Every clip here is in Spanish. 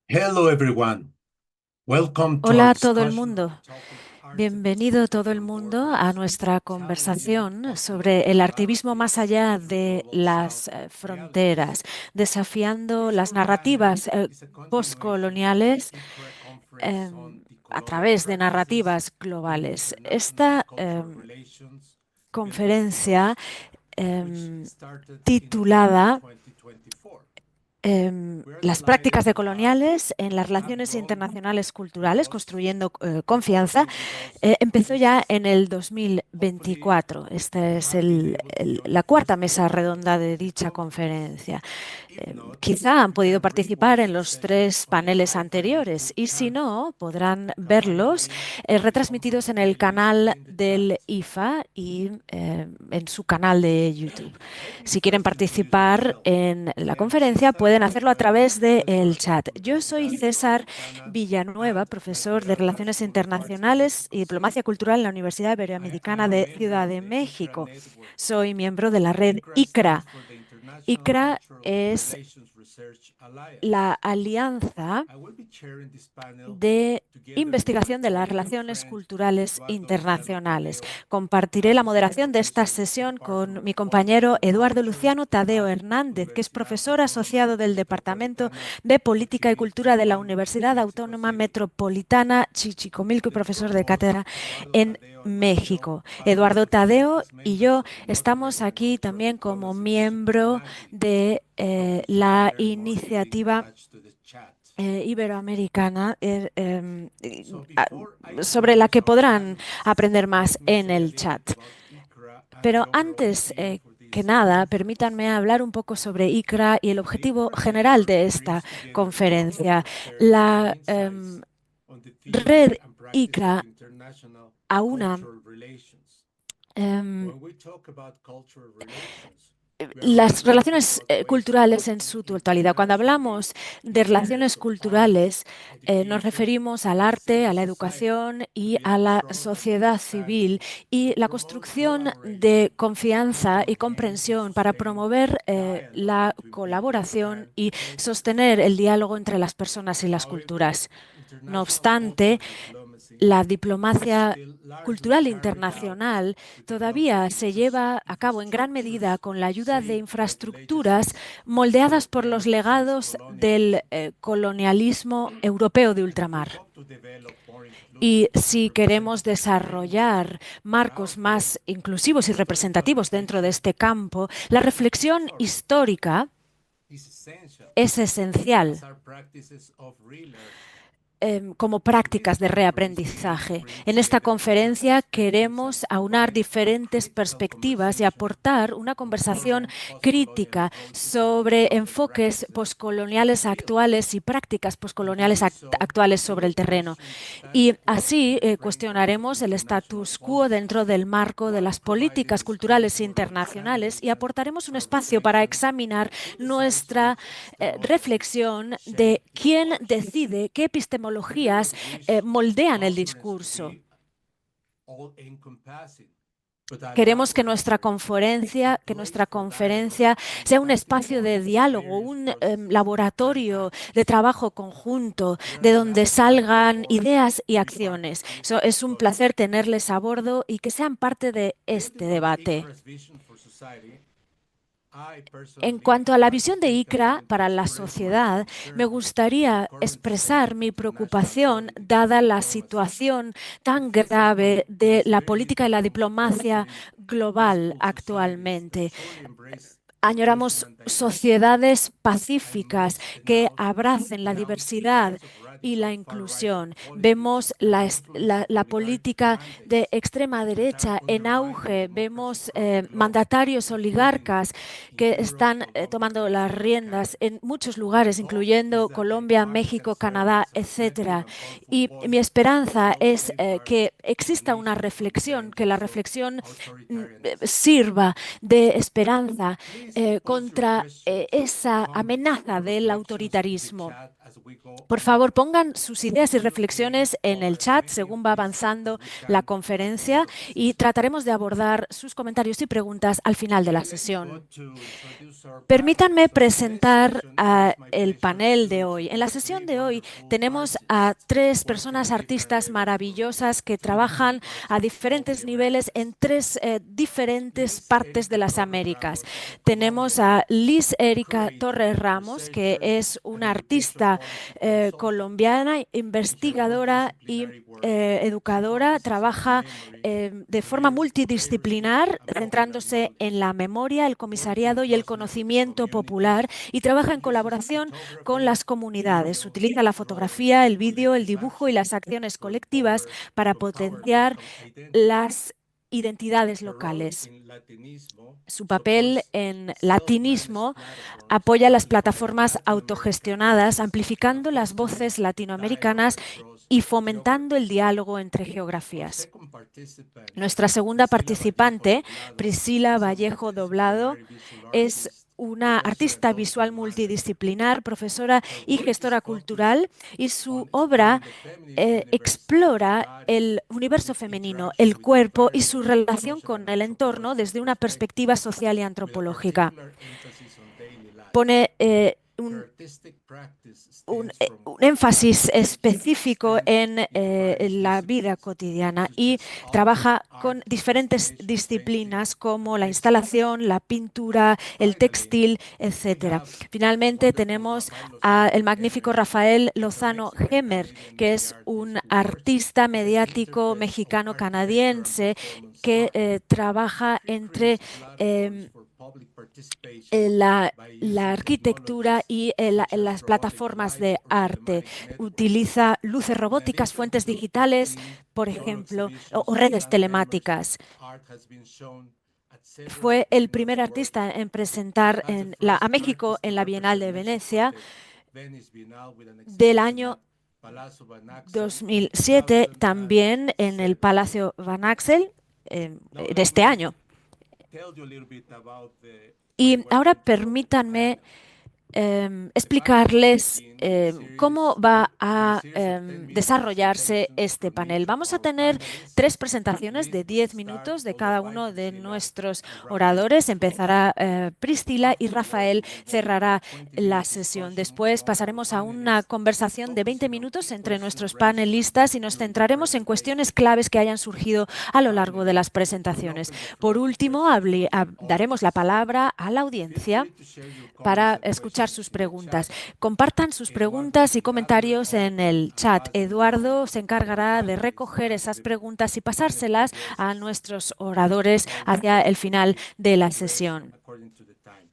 Hello everyone. Welcome to our Hola a todo el discussion mundo. on topic Bienvenido todo el beyond mundo a borders, nuestra challenging conversación sobre possible el activismo más narratives allá to de global south las realities. fronteras, desafiando This las format narrativas is a continuation of the postcoloniales ICRA conference on a decolonial través de practices narrativas in globales. international Esta cultural relations, film conferencia festivals, which started in October titulada 2024. We are las delighted prácticas to have decoloniales en las Matt relaciones Goldman internacionales with culturales, us. construyendo He will confianza, be with us for empezó ya this, en el hopefully, 2024. Esta es Matt being able to join la the cuarta first mesa panel redonda de of the dicha conference. conferencia. If not, Quizá han you podido can participar rewatch en the los sessions tres on the paneles ICRA anteriores YouTube y si channel. no, podrán verlos Currently, the retransmitidos conference en el playlist canal in the chat. del IFA y en su canal de YouTube. Let me Si quieren first introduce participar myself. en I la am conferencia, César pueden hacerlo a través del César chat. Yo soy Universidad César Iberoamericana, Villanueva, and profesor de Esmeralda Relaciones School of Arts and Internacionales y Advocacy. Diplomacia Cultural en la Universidad I Iberoamericana am a de member Ciudad of de the ICRA México. network. Soy miembro de la red ICRA ICRA. stands for the International ICRA Cultural es Relations Research la Alliance. alianza I will be chairing this panel de together with my investigación de las colleague and relaciones friend culturales Eduardo Luciano internacionales. Tadeo, Compartiré la Associate moderación de esta Professor and sesión Partner con mi of Politics compañero and Eduardo Culture Luciano Tadeo at Hernández, que es Universidad profesor Autónoma asociado del Departamento Metropolitana de Política y Cultura de la Xochimilco-Cilpan, Universidad Mexico Autónoma City. Metropolitana Chichicomilco y The two profesor of de us, cátedra Eduardo en Tadeo and myself, México. pass as Eduardo Tadeo representatives y members yo of the North estamos American aquí Cultural también como Diplomacy Ship miembro NADI. de Hope to find la there more info iniciativa attached to the chat. iberoamericana So before I sobre la introduce que our podrán panelists, aprender más let me en say a el little chat. bit about ICRA and the Pero overall antes theme for que this nada, conference. permítanme hablar un poco sobre ICRA y el The objetivo ICRA general network de esta brings together conferencia. knowledge, sharing, and La insights on the theory red and practice of ICRA international aúna cultural relations. em, When we talk about cultural relations, we are really las talking relaciones about ways of culturales en working su totalidad. Cuando internationally hablamos de in areas relaciones of arts, culturales, nos education, referimos al arte, a civil la society educación to y build a la trust and sociedad civil understanding, y to la promote construcción de collaboration, and confianza to y enhance and comprensión para sustain promover dialogue la between people colaboración and y cultures. sostener el diálogo entre las personas y las However, culturas. No international obstante, cultural diplomacy la is diplomacia still largely cultural carried out internacional to develop todavía se lleva a cabo en gran medida infrastructures con la ayuda de shaped by the infraestructuras legacies of moldeadas por European los revisionist legados del colonialism. colonialismo europeo de And if we ultramar. hope to develop more Y inclusive and si queremos representative framework desarrollar for our marcos own más inclusivos y historical representativos dentro de reflection este campo, la and reflexión story histórica is essential, es as esencial are practices of relearning. como In this prácticas de conference, we aim to reaprendizaje. bring En esta together different conferencia perspectives and queremos aunar provide a diferentes critical perspectivas y conversation aportar una on conversación current post-colonial crítica approaches and sobre development enfoques practices in the poscoloniales field. actuales y prácticas In poscoloniales doing so, actuales we sobre will el terreno. question the Y status quo in así the frameworks of cuestionaremos el international status quo dentro policies, del marco de while las providing políticas a space culturales for internacionales re-examining y and aportaremos un our espacio para reflection examinar on who decides nuestra which epistemologies reflexión de shape quién discourse. decide qué We do epistemologías not wish the moldean el conference to discurso. be all-encompassing, but Queremos allow us a que place nuestra for dialogue conferencia and sea un starting espacio de point of diálogo, various un processes and laboratorio de actions. trabajo conjunto, We are de donde glad to have you salgan aboard ideas y to be part of acciones. this Es un discussion. placer tenerles a bordo y que sean parte de este Building on debate. ICRA's vision for society, I En personally cuanto a would la like to visión de take a ICRA moment to para la express my sociedad, me concern for the gustaría current state expresar of mi international preocupación politics dada and la diplomacy. situación It tan feels as grave though there de is la very política y little la room for diplomacia fostering global peaceful societies that actualmente. truly embrace expression Añoramos and diversity. sociedades I pacíficas must que denounce abracen la the diversidad rise of y la radical far-right inclusión. politics Vemos and influenced la oligarchic política de mandates extrema that are derecha en undermining auge. democracy Vemos across the globe, mandatarios including oligarcas in que Europe, están Colombia, tomando las Mexico, and riendas Canada. en muchos My lugares, hope is incluyendo that the Colombia, arts can México, serve Canadá, as a reflective etcétera. and powerful Y mi voice to esperanza help es safeguard que our exista una nation from the reflexión, que la dangers of reflexión authoritarianism. sirva de esperanza Please post your contra questions, esa comments, or amenaza del reflections in the autoritarismo. chat Por favor, pongan sus ideas y reflexiones en el chat según va avanzando la conferencia y trataremos de abordar sus comentarios y preguntas al final de la sesión. Permítanme presentar el panel de hoy. En la sesión de hoy tenemos a 3 personas artistas maravillosas que trabajan a diferentes niveles en 3 diferentes partes de las Américas. Tenemos a Liz Erika Torres Ramos, que es una artista colombiana, investigadora y educadora. Trabaja de forma multidisciplinar, centrándose en la memoria, el comisariado y el conocimiento popular, y trabaja en colaboración con las comunidades. Utiliza la fotografía, el vídeo, el dibujo y las acciones colectivas para potenciar las identidades locales. Su papel en Latinismo apoya las plataformas autogestionadas, amplificando las voces latinoamericanas y fomentando el diálogo entre geografías. Nuestra segunda participante, Priscila Vallejo Doblado, es una artista visual multidisciplinar, profesora y gestora cultural, y su obra explora el universo femenino, el cuerpo y su relación con el entorno desde una perspectiva social y antropológica. Pone un énfasis específico en la vida cotidiana y trabaja con diferentes disciplinas como la instalación, la pintura, el textil, etcétera. Finalmente tenemos al magnífico Rafael Lozano Gemer, que es un artista mediático mexicano-canadiense que trabaja entre la arquitectura y las plataformas de arte. Utiliza luces robóticas, fuentes digitales, por ejemplo, o redes telemáticas. Fue el primer artista en presentar a México en la Bienal de Venecia del año 2007, también en el Palacio Van Axel de este año. Y ahora permítanme explicarles cómo va a desarrollarse este panel. Vamos a tener 3 presentaciones de 10 minutos de cada uno de nuestros oradores. Empezará Priscila y Rafael cerrará la sesión. Después pasaremos a una conversación de 20 minutos entre nuestros panelistas y nos centraremos en cuestiones claves que hayan surgido a lo largo de las presentaciones. Por último, daremos la palabra a la audiencia para escuchar sus preguntas. Compartan sus preguntas y comentarios en el chat. Eduardo se encargará de recoger esas preguntas y pasárselas a nuestros oradores hacia el final de la sesión.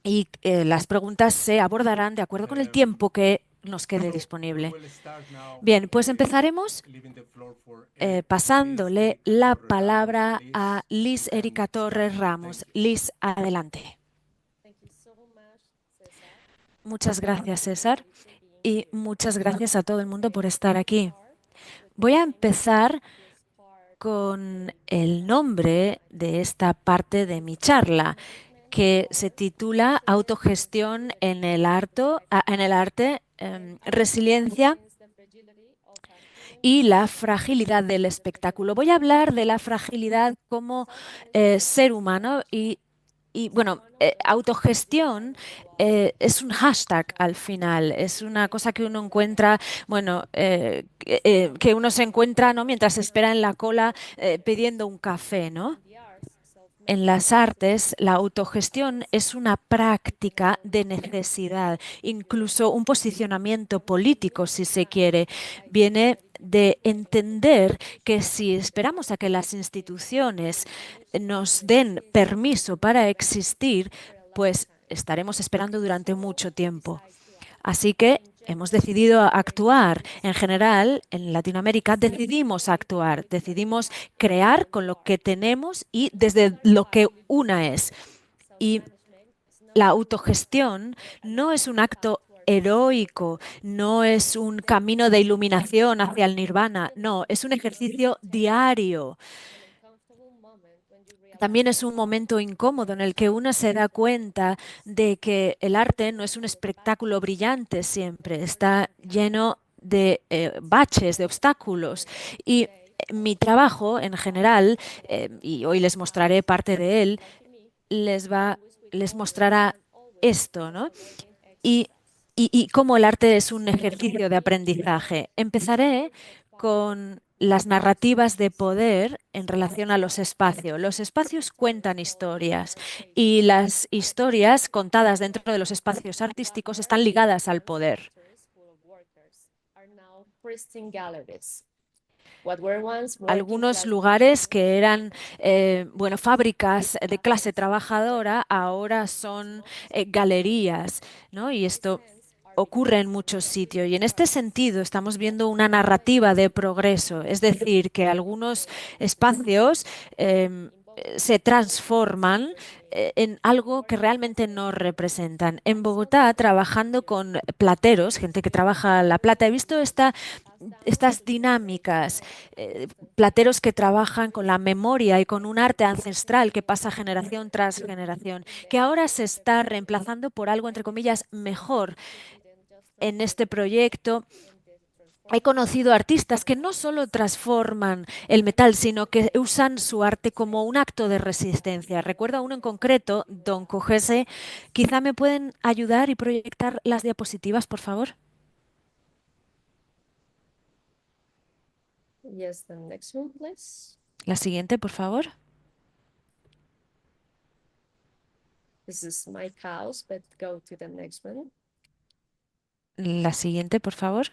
Y las preguntas se abordarán de acuerdo con el tiempo que nos quede disponible. Bien, pues empezaremos pasándole la palabra a Liz Erika Torres Ramos. Liz, adelante. Muchas gracias, César, y muchas gracias a todo el mundo por estar aquí. Voy a empezar con el nombre de esta parte de mi charla, que se titula Autogestión en el arte, resiliencia y la fragilidad del espectáculo. Voy a hablar de la fragilidad como ser humano y bueno, autogestión es un hashtag al final, es una cosa que uno encuentra, bueno, que uno se encuentra, ¿no?, mientras espera en la cola pidiendo un café, ¿no? En las artes, la autogestión es una práctica de necesidad, incluso un posicionamiento político, si se quiere. Viene de entender que si esperamos a que las instituciones nos den permiso para existir, pues estaremos esperando durante mucho tiempo. Así que hemos decidido actuar. En general, en Latinoamérica decidimos actuar, decidimos crear con lo que tenemos y desde lo que una es. Y la autogestión no es un acto heroico, no es un camino de iluminación hacia el nirvana, no, es un ejercicio diario. También es un momento incómodo en el que uno se da cuenta de que el arte no es un espectáculo brillante siempre, está lleno de baches, de obstáculos. Y mi trabajo en general, y hoy les mostraré parte de él, les mostrará esto, ¿no? Y, y cómo el arte es un ejercicio de aprendizaje. Empezaré con las narrativas de poder en relación a los espacios. Los espacios cuentan historias y las historias contadas dentro de los espacios artísticos están ligadas al poder. Algunos lugares que eran bueno, fábricas de clase trabajadora ahora son galerías, ¿no? Y esto ocurre en muchos sitios. Y en este sentido estamos viendo una narrativa de progreso, es decir, que algunos espacios se transforman en algo que realmente no representan. En Bogotá, trabajando con plateros, gente que trabaja la plata, he visto estas dinámicas, plateros que trabajan con la memoria y con un arte ancestral que pasa generación tras generación, que ahora se está reemplazando por algo, entre comillas, mejor. En este proyecto he conocido artistas que no solo transforman el metal, sino que usan su arte como un acto de resistencia. Recuerdo a uno en concreto, Don Cogese. Quizá me pueden ayudar y proyectar las diapositivas, por favor. Yes, the next one, please. La siguiente, por favor. This is my house, but go to the next one La siguiente, por favor.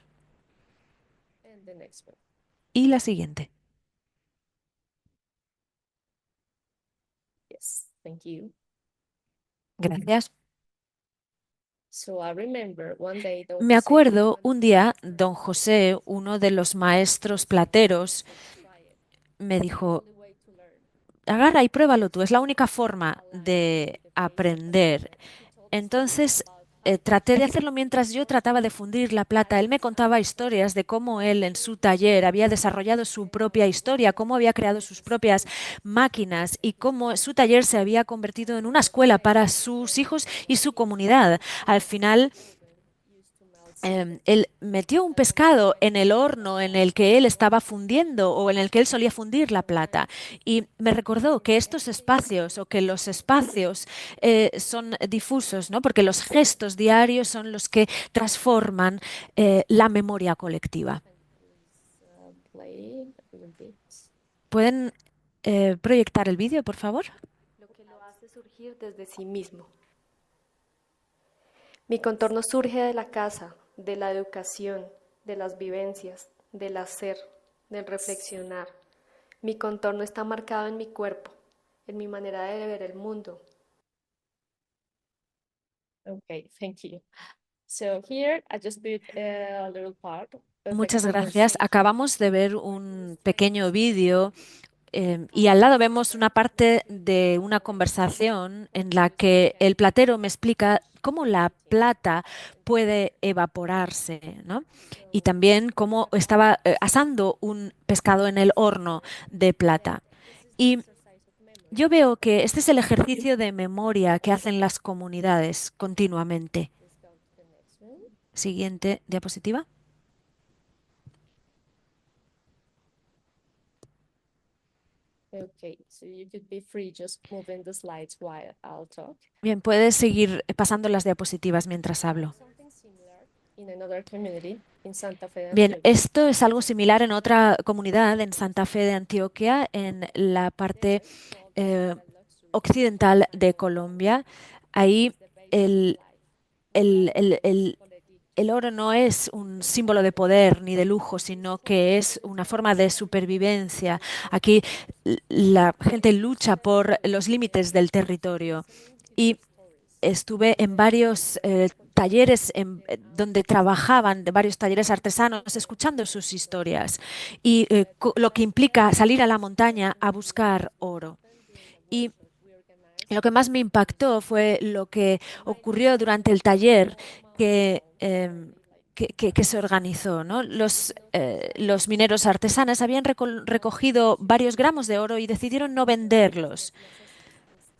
and the next one. Y la siguiente. Yes, thank you. Gracias. So I remember one day Don Me José, acuerdo un día, don José, uno de los maestros plateros, me dijo, agarra y pruébalo tú, es la única forma de aprender. Entonces, traté de hacerlo mientras yo trataba de fundir la plata. Él me contaba historias de cómo él en su taller había desarrollado su propia historia, cómo había creado sus propias máquinas y cómo su taller se había convertido en una escuela para sus hijos y su comunidad. Al final, él metió un pescado en el horno en el que él estaba fundiendo o en el que él solía fundir la plata. Y me recordó que estos espacios o que los espacios son difusos, ¿no? Porque los gestos diarios son los que transforman la memoria colectiva. play a little bit. ¿Pueden proyectar el vídeo, por favor? Lo que lo hace surgir desde sí mismo. Mi contorno surge de la casa, de la educación, de las vivencias, del hacer, del reflexionar. Mi contorno está marcado en mi cuerpo, en mi manera de ver el mundo. Okay, thank you. So here I just put a little part of the Muchas gracias. conversation. Acabamos de ver un pequeño vídeo y al lado vemos una parte de una conversación en la que el platero me explica cómo la plata puede evaporarse, ¿no? Y también cómo estaba asando un pescado en el horno de plata. Y yo veo que este es el ejercicio de memoria que hacen las comunidades continuamente. Siguiente diapositiva. Okay, so you could be free just moving the slides while I'll talk. Bien, puedes seguir pasando las diapositivas mientras hablo. Something similar in another community in Santa Fe de Bien, Antioquia. esto es algo similar en otra comunidad en Santa Fe de Antioquia, en la parte occidental de Colombia. Ahí el, el- el- el- el oro no es un símbolo de poder ni de lujo, sino que es una forma de supervivencia. Aquí la gente lucha por los límites del territorio. Y estuve en varios talleres donde trabajaban, de varios talleres artesanos, escuchando sus historias y lo que implica salir a la montaña a buscar oro. Y lo que más me impactó fue lo que ocurrió durante el taller, que que se organizó, ¿no? Los mineros artesanos habían recogido varios gramos de oro y decidieron no venderlos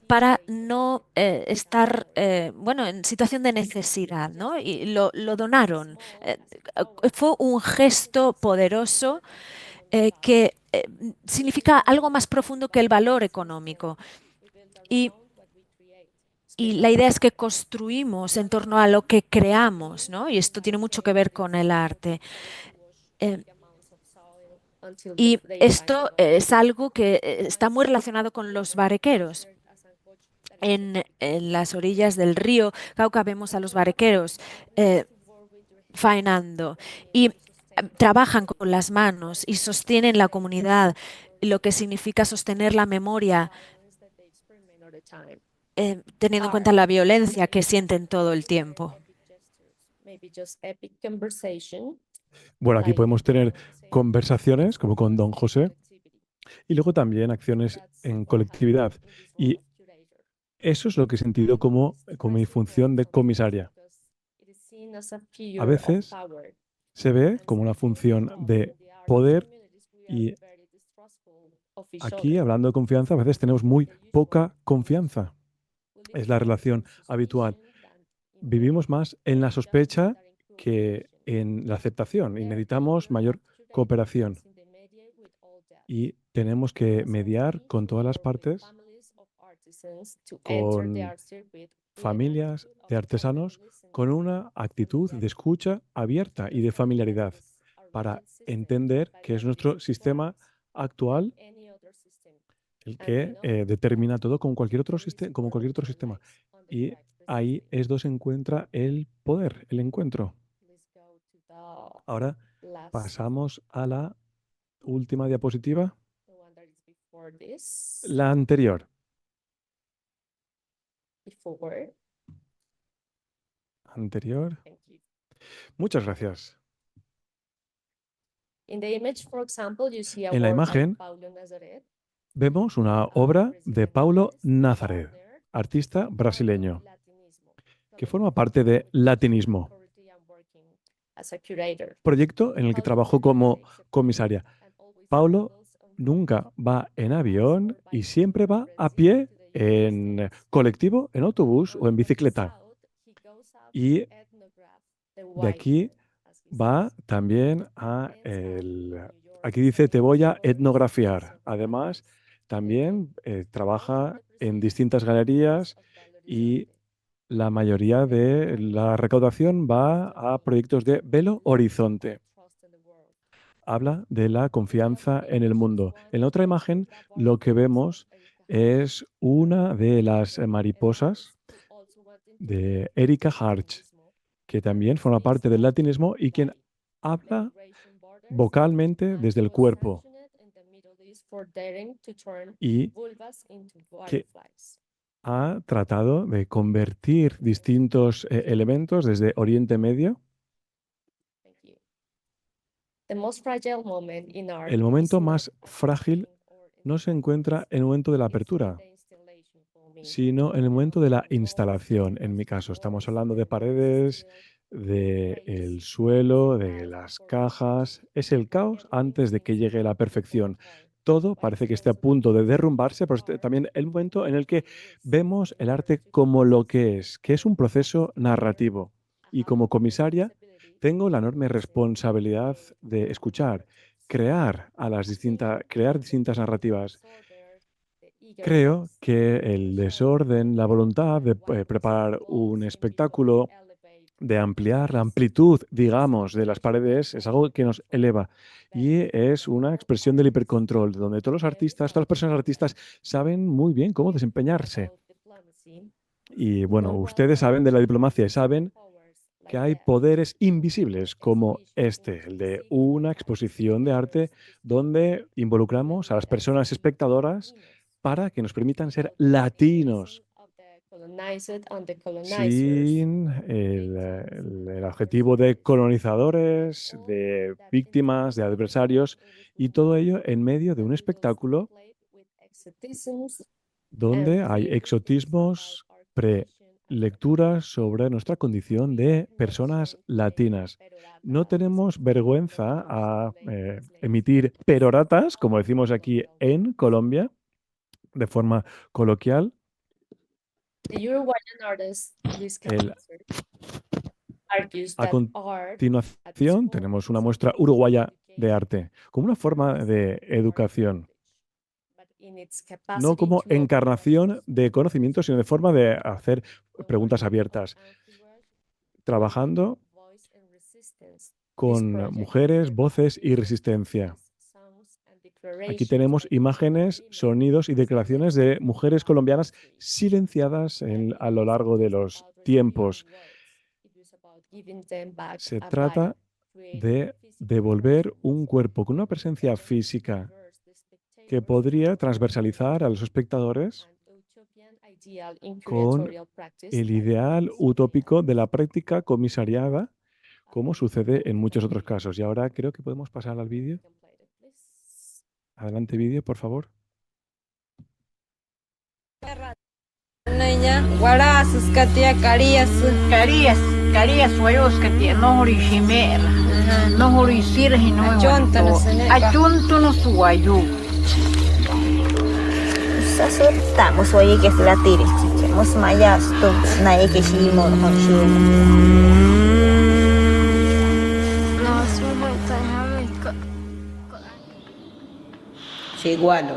para no estar en situación de necesidad, ¿no? Y lo donaron. Fue un gesto poderoso que significa algo más profundo que el valor económico. Y la idea es que construimos en torno a lo que creamos, ¿no? Y esto tiene mucho que ver con el arte. Y esto es algo que está muy relacionado con los barequeros. En las orillas del río Cauca vemos a los barequeros faenando y trabajan con las manos y sostienen la comunidad, lo que significa sostener la memoria, teniendo en cuenta la violencia que sienten todo el tiempo. Bueno, aquí podemos tener conversaciones, como con don José, y luego también acciones en colectividad. Y eso es lo que he sentido como mi función de comisaria. A veces se ve como una función de poder y aquí, hablando de confianza, a veces tenemos muy poca confianza. Es la relación habitual. Vivimos más en la sospecha que en la aceptación y necesitamos mayor cooperación. Y tenemos que mediar con todas las partes, con familias de artesanos, con una actitud de escucha abierta y de familiaridad para entender que es nuestro sistema actual el que determina todo como cualquier otro sistema. Y ahí es donde se encuentra el poder, el encuentro. Ahora pasamos a la última diapositiva, la anterior. Anterior. Muchas gracias. En la imagen vemos una obra de Paulo Nazaret, artista brasileño, que forma parte de Latinismo, proyecto en el que trabajó como comisaria. Paulo nunca va en avión y siempre va a pie, en colectivo, en autobús o en bicicleta. Y de aquí va también aquí dice, te voy a etnografiar. Además, también trabaja en distintas galerías y la mayoría de la recaudación va a proyectos de Belo Horizonte. Habla de la confianza en el mundo. En la otra imagen lo que vemos es una de las mariposas de Erika Harch, que también forma parte del latinismo y quien habla vocalmente desde el cuerpo y que ha tratado de convertir distintos elementos desde Oriente Medio. El momento más frágil no se encuentra en el momento de la apertura, sino en el momento de la instalación. En mi caso, estamos hablando de paredes, del suelo, de las cajas. Es el caos antes de que llegue la perfección. Todo parece que esté a punto de derrumbarse, pero también el momento en el que vemos el arte como lo que es un proceso narrativo. Y como comisaria, tengo la enorme responsabilidad de escuchar, crear distintas narrativas. Creo que el desorden, la voluntad de preparar un espectáculo, de ampliar la amplitud, digamos, de las paredes, es algo que nos eleva. Y es una expresión del hipercontrol, donde todas las personas artistas saben muy bien cómo desempeñarse. Y bueno, ustedes saben de la diplomacia y saben que hay poderes invisibles como el de una exposición de arte donde involucramos a las personas espectadoras para que nos permitan ser latinos, sin el adjetivo de colonizadores, de víctimas, de adversarios, y todo ello en medio de un espectáculo donde hay exotismos lecturas sobre nuestra condición de personas latinas. No tenemos vergüenza a emitir peroratas, como decimos aquí en Colombia, de forma coloquial. The Uruguayan artist Luis El- Campos argues A that art continuación, tenemos una muestra uruguaya de arte, como una forma de educación, but in its no capacity como to open up encarnación de conocimiento, sino de forma de hacer preguntas abiertas, trabajando voice and resistance. con mujeres, voces y resistencia. Aquí tenemos imágenes, sonidos y declaraciones de mujeres colombianas silenciadas a lo largo de los tiempos. Se trata de devolver un cuerpo con una presencia física que podría transversalizar a los espectadores con el ideal utópico de la práctica comisariada, como sucede en muchos otros casos. Y ahora creo que podemos pasar al vídeo. Adelante, vídeo, por favor. Nanya wara suskatia karias Karias wayos katia nohori shimera nohori sirhi no Achonta na saneka. achunto no suwayu Estamos oye que se la tire, chichemos mayas to na que shimo con shimo. No, es un Chigualo.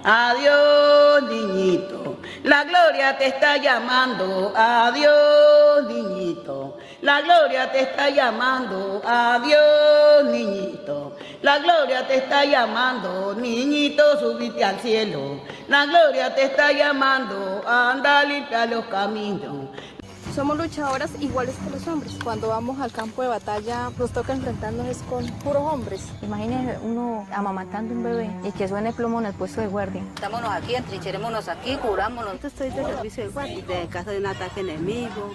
Adiós, niñito, la gloria te está llamando. Adiós, niñito, la gloria te está llamando. Adiós, niñito, la gloria te está llamando. Niñito, subite al cielo. La gloria te está llamando. Anda, limpia los caminos. Somos luchadoras iguales que los hombres. Cuando vamos al campo de batalla nos toca enfrentarnos es con puros hombres. Imagínese uno amamantando un bebé y que suene plomo en el puesto de guardia. Estámonos aquí, entrincherémonos aquí, curámonos. Estoy de servicio de guardia. De caso de un ataque enemigo.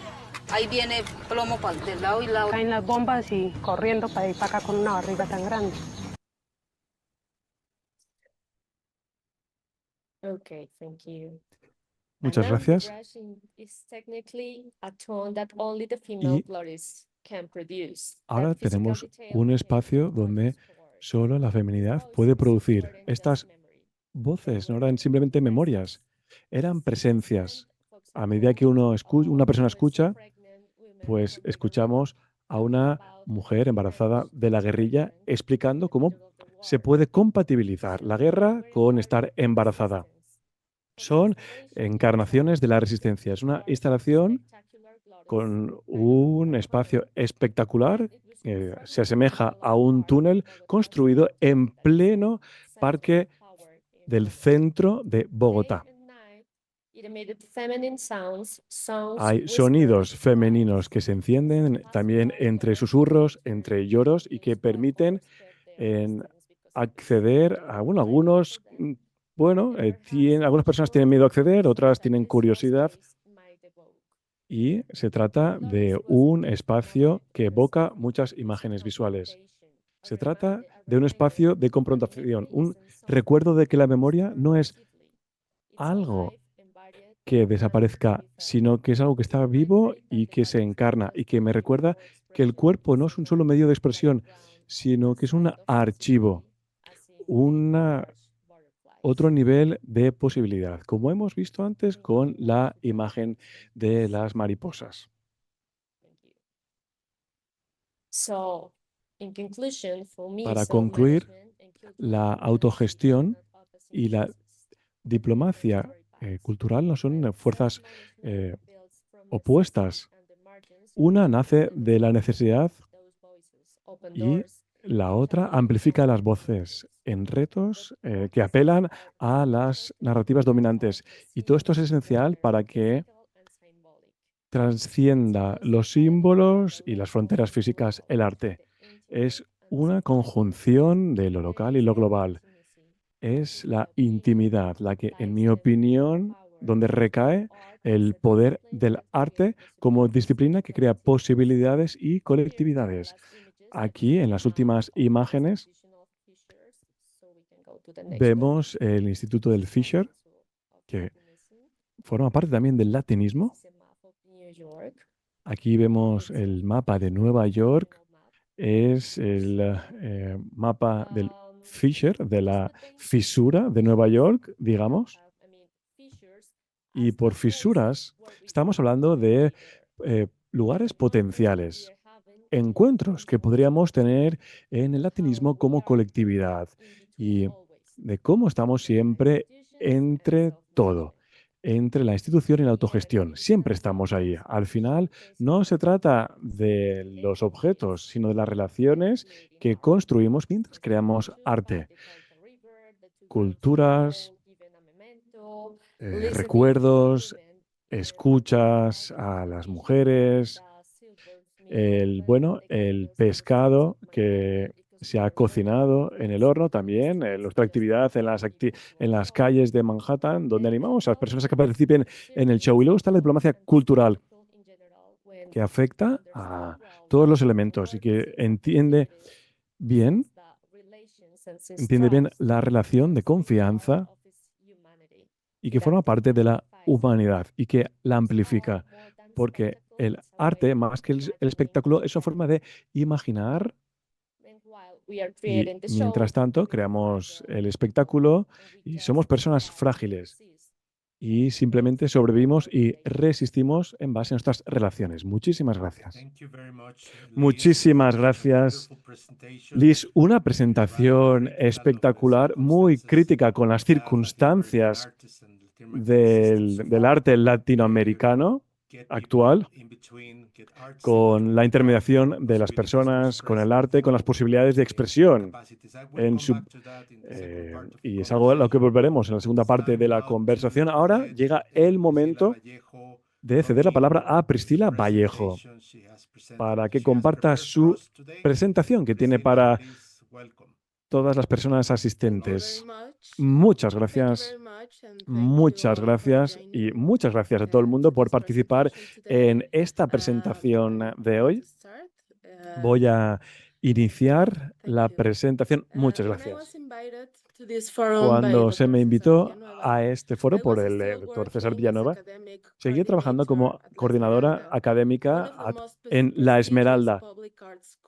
Ahí viene plomo de lado y lado. Caen las bombas y corriendo para ir para acá con una barriga tan grande. Okay, thank you. Muchas Anam gracias. brushing is technically a tone that only the female Y clitoris can produce. ahora That physical tenemos detail un can espacio donde underscore solo la feminidad voice puede is producir. more than just Estas memory. voces no eran simplemente memorias, eran presencias. A medida que una persona escucha, pues escuchamos a una mujer embarazada de la guerrilla explicando cómo se puede compatibilizar la guerra con estar embarazada. Son encarnaciones de la resistencia. Es una instalación con un espacio espectacular que se asemeja a un túnel construido en pleno parque del centro de Bogotá. Hay sonidos femeninos que se encienden también entre susurros, entre lloros y que permiten acceder a, bueno, algunas personas tienen miedo a acceder, otras tienen curiosidad y se trata de un espacio que evoca muchas imágenes visuales. Se trata de un espacio de confrontación, un recuerdo de que la memoria no es algo que desaparezca, sino que es algo que está vivo y que se encarna y que me recuerda que el cuerpo no es un solo medio de expresión, sino que es un archivo, otro nivel de posibilidad, como hemos visto antes con la imagen de las mariposas. Para concluir, la autogestión y la diplomacia cultural no son fuerzas opuestas. Una nace de la necesidad y la otra amplifica las voces en retos que apelan a las narrativas dominantes. Y todo esto es esencial para que transcienda los símbolos y las fronteras físicas el arte. Es una conjunción de lo local y lo global. Es la intimidad la que, en mi opinión, donde recae el poder del arte como disciplina que crea posibilidades y colectividades. Aquí, en las últimas imágenes, vemos el Instituto del Fisher, que forma parte también del latinismo, Aquí vemos el mapa de Nueva York. Es el mapa del fissure, de la fisura de Nueva York, digamos. Y por fisuras estamos hablando de lugares potenciales, encuentros que podríamos tener en el latinismo como colectividad y de cómo estamos siempre entre todo, entre la institución y la autogestión. Siempre estamos ahí. Al final no se trata de los objetos, sino de las relaciones que construimos mientras creamos arte, culturas, recuerdos, escuchas a las mujeres, el pescado que se ha cocinado en el horno también, nuestra actividad en las calles de Manhattan, donde animamos a las personas a que participen en el show. Y luego está la diplomacia cultural, que afecta a todos los elementos y que entiende bien la relación de confianza y que forma parte de la humanidad y que la amplifica, porque el arte, más que el espectáculo, es una forma de imaginar y mientras tanto creamos el espectáculo y somos personas frágiles y simplemente sobrevivimos y resistimos en base a nuestras relaciones. Muchísimas gracias. Muchísimas gracias, Liz. Una presentación espectacular, muy crítica con las circunstancias del arte latinoamericano actual, con la intermediación de las personas, con el arte, con las posibilidades de expresión. Y es algo a lo que volveremos en la segunda parte de la conversación. Ahora llega el momento de ceder la palabra a Priscila Vallejo para que comparta su presentación que tiene para todas las personas asistentes. Muchas gracias y muchas gracias a todo el mundo por participar en esta presentación de hoy. Voy a iniciar la presentación. Muchas gracias. Cuando se me invitó a este foro por el doctor César Villanueva, seguí trabajando como coordinadora académica en La Esmeralda,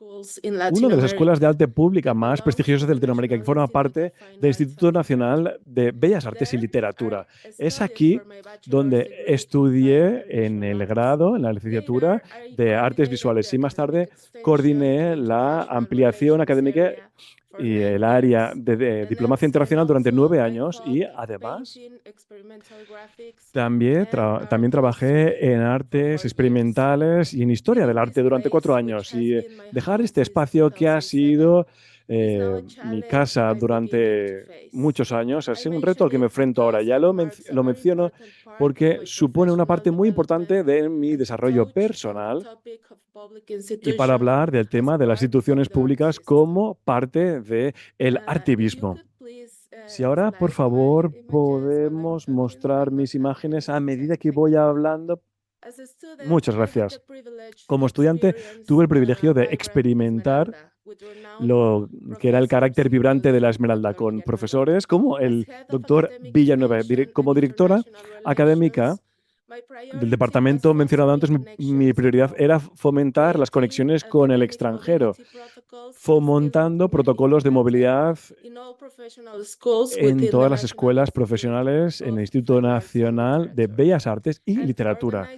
una de las escuelas de arte pública más prestigiosas de Latinoamérica, que forma parte del Instituto Nacional de Bellas Artes y Literatura. Es aquí donde estudié en el grado, en la licenciatura de Artes Visuales, y más tarde coordiné la ampliación académica y el área de diplomacia internacional durante 9 años y además también trabajé en artes experimentales y en historia del arte durante 4 años y dejar este espacio que ha sido mi casa durante muchos años ha sido un reto al que me enfrento ahora. Ya lo menciono porque supone una parte muy importante de mi desarrollo personal y para hablar del tema de las instituciones públicas como parte del artivismo. Si ahora, por favor, podemos mostrar mis imágenes a medida que voy hablando. Muchas gracias. Como estudiante, tuve el privilegio de experimentar lo que era el carácter vibrante de La Esmeralda con profesores como el doctor Villanueva. Como directora académica del departamento mencionado antes, mi prioridad era fomentar las conexiones con el extranjero, fomentando protocolos de movilidad en todas las escuelas profesionales, en el Instituto Nacional de Bellas Artes y Literatura,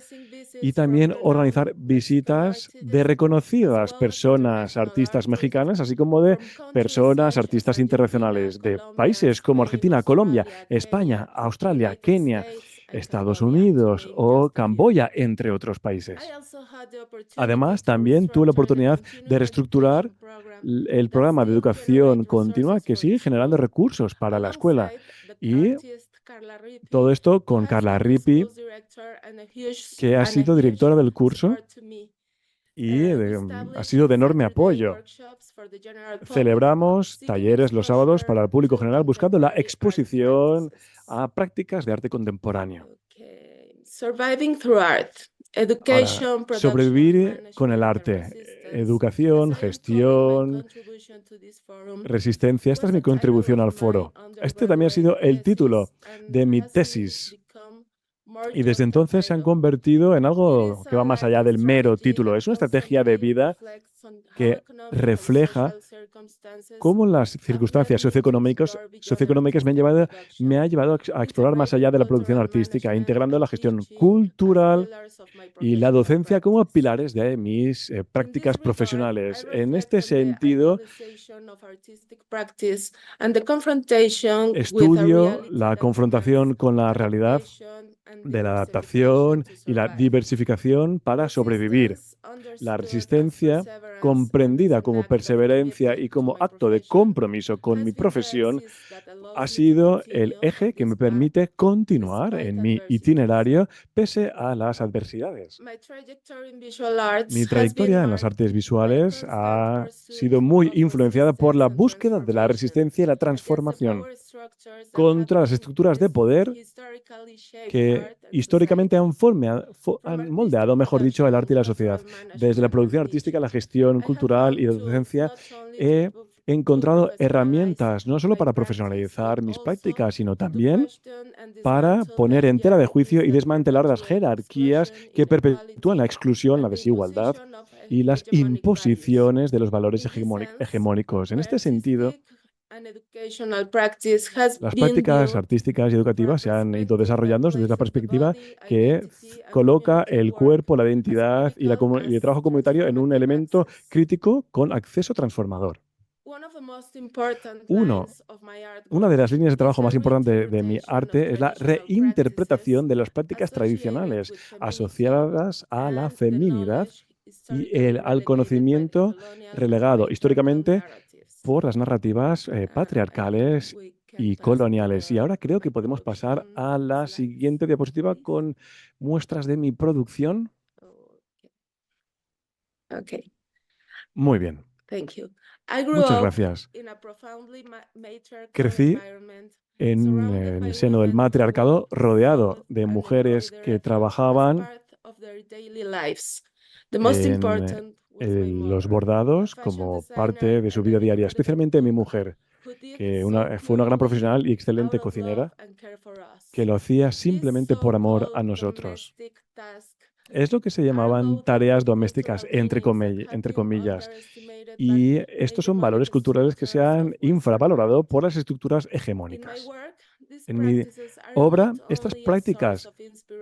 y también organizar visitas de reconocidas personas artistas mexicanas, así como de personas artistas internacionales de países como Argentina, Colombia, España, Australia, Kenia, Estados Unidos o Camboya, entre otros países. Además, también tuve la oportunidad de reestructurar el programa de educación continua que sigue generando recursos para la escuela. Y todo esto con Carla Ripi, que ha sido directora del curso y ha sido de enorme apoyo. Celebramos talleres los sábados para el público general buscando la exposición a prácticas de arte contemporáneo. Ahora, sobrevivir con el arte, educación, gestión, resistencia. Esta es mi contribución al foro. Este también ha sido el título de mi tesis. Y desde entonces se han convertido en algo que va más allá del mero título. Es una estrategia de vida que refleja cómo las circunstancias socioeconómicas me ha llevado a explorar más allá de la producción artística, integrando la gestión cultural y la docencia como pilares de mis prácticas profesionales. En este sentido, estudio la confrontación con la realidad de la adaptación y la diversificación para sobrevivir. La resistencia, comprendida como perseverancia y como acto de compromiso con mi profesión, ha sido el eje que me permite continuar en mi itinerario pese a las adversidades. Mi trayectoria en las artes visuales ha sido muy influenciada por la búsqueda de la resistencia y la transformación contra las estructuras de poder que históricamente han moldeado, mejor dicho, el arte y la sociedad. Desde la producción artística, la gestión cultural y la docencia, he encontrado herramientas no solo para profesionalizar mis prácticas, sino también para poner en tela de juicio y desmantelar las jerarquías que perpetúan la exclusión, la desigualdad y las imposiciones de los valores hegemónicos. En este sentido, las prácticas artísticas y educativas se han ido desarrollando desde la perspectiva que coloca el cuerpo, la identidad y el trabajo comunitario en un elemento crítico con acceso transformador. Una de las líneas de trabajo más importantes de mi arte es la reinterpretación de las prácticas tradicionales asociadas a la feminidad y al conocimiento relegado históricamente por las narrativas patriarcales y coloniales. Y ahora creo que podemos pasar a la siguiente diapositiva con muestras de mi producción. Okay, Muy bien, thank you. I grew muchas up gracias. in a profoundly matriarchal Crecí environment, en surrounded by el seno del women who matriarcado, worked, rodeado sold, de and mujeres embroidered que as trabajaban part of their daily lives. The most en important was my los mother, bordados a fashion como designer parte de su and vida an diaria, incredible especialmente mi cook mujer, who did que so fue una gran purely profesional y excelente out of love cocinera, and care for us. que lo hacía These simplemente por amor a so-called nosotros. domestic tasks Es lo que se are llamaban loaded tareas with domésticas, cultural meanings that entre have been comillas. underestimated Y by estos son valores hegemonic culturales que se structures han of Western infravalorado art. por las estructuras In my hegemónicas. work, these En mi practices are obra, not estas only a source prácticas of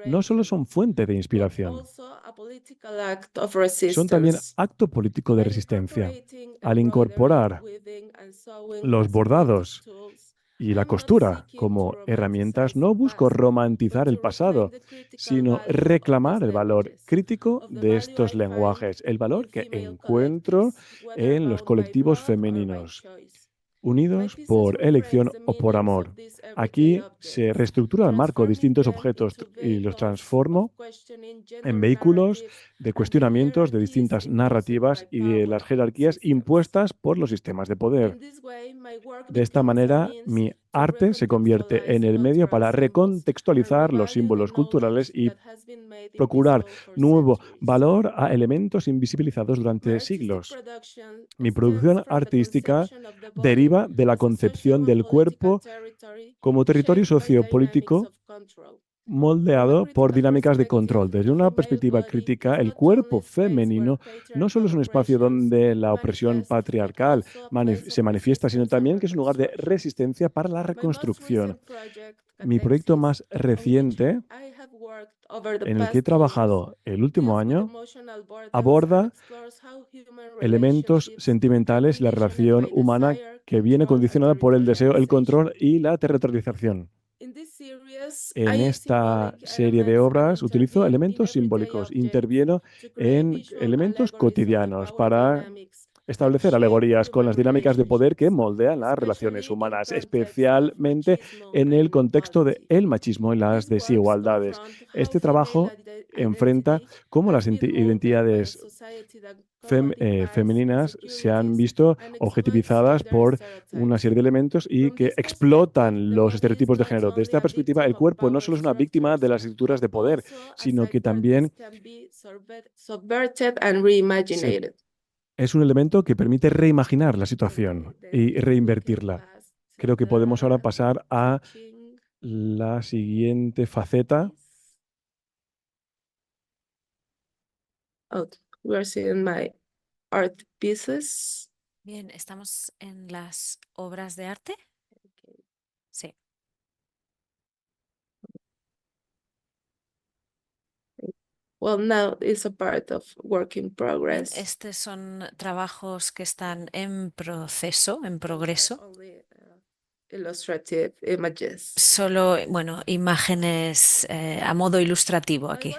no solo inspiration, son fuente de but inspiración, also a political act of son también resistance. acto político de By resistencia. incorporating Al embroidery, incorporar weaving, and sewing los as creative bordados tools, y I la am not costura seeking to como herramientas, romanticize no the busco past, but romantizar el to reclaim pasado, the critical sino value of reclamar these el valor languages, crítico of the de value estos I find lenguajes, el valor in que female encuentro collectives, whether en los bound by colectivos love or by femeninos, choice. My unidos pieces por elección rephrase the o por meanings amor. of these everyday Aquí se objects, reestructura al marco transforming distintos them objetos into y los vehicles of transformo questioning en gender vehículos narratives de and the cuestionamientos de hierarchies distintas imposed narrativas by y de las power jerarquías systems. impuestas por los sistemas de poder. In this way, my work De esta becomes a manera, means mi to arte se convierte en recontextualize el medio cultural para symbols and recontextualizar los revalue the símbolos culturales knowledge y that has been made procurar invisible for nuevo centuries. valor a elementos invisibilizados My durante artistic siglos. production Mi stems producción from the artística conception of the body deriva de la as a social concepción and del political cuerpo territory como territorio shaped by dynamics sociopolítico of control. From a moldeado por critical dinámicas de perspective, control. Desde the una female perspectiva body crítica, is el not only cuerpo a space where femenino no solo patriarchal es un espacio oppressions donde la opresión manifest, but patriarcal also a place of se manifiesta, sino resistance and también que es un lugar de reconstruction. resistencia para la My most reconstrucción. recent project, Mi proyecto Catexis, más on which reciente, I have worked over the en el que he past 2 years, trabajado el último deals with año, emotional burdens and aborda explores how human elementos relationships are sentimentales y la conditioned relación by humana desire, que viene control, and condicionada por el deseo, el territorialization. control y la territorialización. In this series, I En use esta symbolic serie de elements and obras utilizo intervene in elementos everyday simbólicos, objects intervieno to create en visual elementos allegories of the cotidianos power para dynamics that establecer shape alegorías con human las dinámicas de poder que relationships, moldean las relaciones especially in humanas, contexts of especialmente machismo en and el contexto inequality. del machismo y las These works desigualdades. confront how Este female trabajo enfrenta identity cómo has las been molded by a identidades society that commodifies femeninas se han insecurities visto and exploits objetivizadas gender por una stereotypes. serie de elementos y From que this perspective, explotan the los body is estereotipos de not género. De only esta a perspectiva, victim el of cuerpo no power solo es una víctima de structures, las estructuras de but poder, also a sino site que where también this can be subverted and se reimagined. es un elemento que permite reimaginar la situación Okay, y then we can reinvertirla. pass to Creo que podemos ahora the pasar a teaching la siguiente faceta, piece. Bien, ¿estamos en las obras de arte? Sí. Bien, estos son trabajos que están en proceso, en progreso. Solo, bueno, imágenes a modo ilustrativo aquí.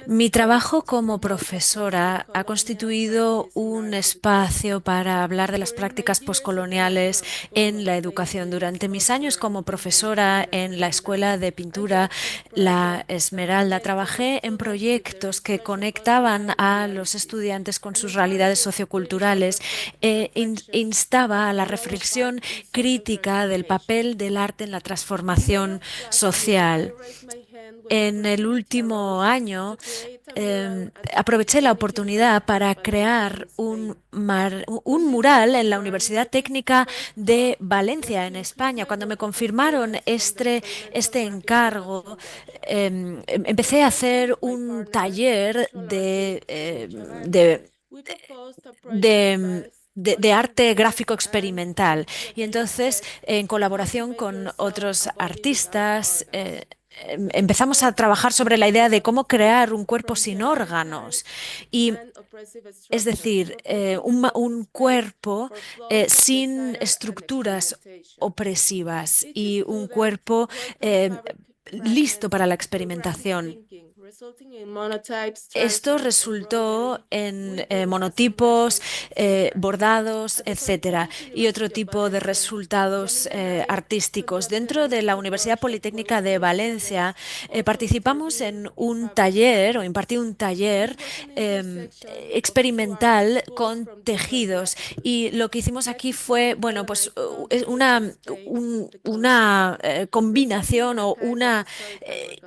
Mi trabajo como profesora ha constituido un espacio para hablar de las prácticas poscoloniales en la educación. Durante mis años como profesora en la Escuela de Pintura La Esmeralda, trabajé en proyectos que conectaban a los estudiantes con sus realidades socioculturales e instaba a la reflexión crítica del papel del arte en la transformación social. En el último año aproveché la oportunidad para crear un mural en la Universidad Técnica de Valencia, en España. Cuando me confirmaron este encargo, empecé a hacer un taller de arte gráfico experimental. Y entonces, en colaboración con otros artistas, empezamos a trabajar sobre la idea de cómo crear un cuerpo sin órganos. Y es decir, un cuerpo sin estructuras opresivas y un cuerpo listo para la experimentación. Esto resultó en monotipos, bordados, etcétera, y otro tipo de resultados artísticos. Dentro de la Universidad Politécnica de Valencia participamos en un taller, o impartí un taller experimental con tejidos, y lo que hicimos aquí fue, bueno, pues una combinación o una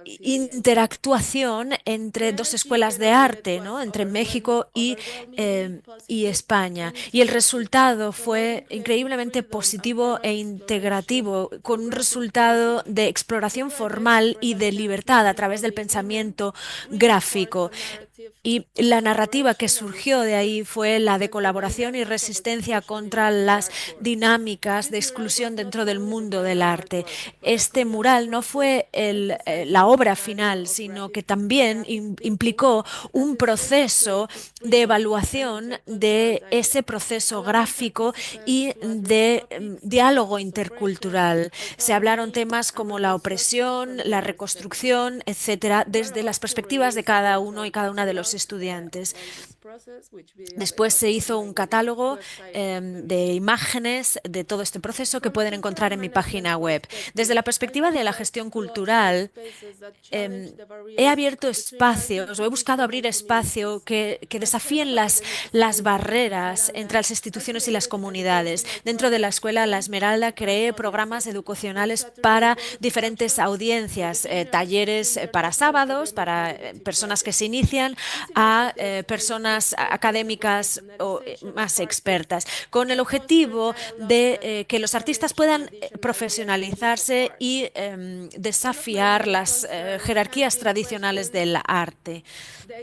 interactuación entre dos escuelas de arte, ¿no? Entre México y España. Y el resultado fue increíblemente positivo e integrativo, con un resultado de exploración formal y de libertad a través del pensamiento gráfico. Y la narrativa que surgió de ahí fue la de colaboración y resistencia contra las dinámicas de exclusión dentro del mundo del arte. Este mural no fue la obra final, sino que también implicó un proceso de evaluación de ese proceso gráfico y de diálogo intercultural. Se hablaron temas como la opresión, la reconstrucción, etcétera, desde las perspectivas de cada uno y cada una de los estudiantes. Después se hizo un catálogo de imágenes de todo este proceso que pueden encontrar en mi página web. Desde la perspectiva de la gestión cultural, he abierto espacios, o he buscado abrir espacio que desafíen las barreras entre las instituciones y las comunidades. Dentro de la Escuela La Esmeralda creé programas educacionales para diferentes audiencias, talleres para sábados, para personas que se inician, a personas académicas o más expertas, con el objetivo de que los artistas puedan profesionalizarse y desafiar las jerarquías tradicionales del arte. La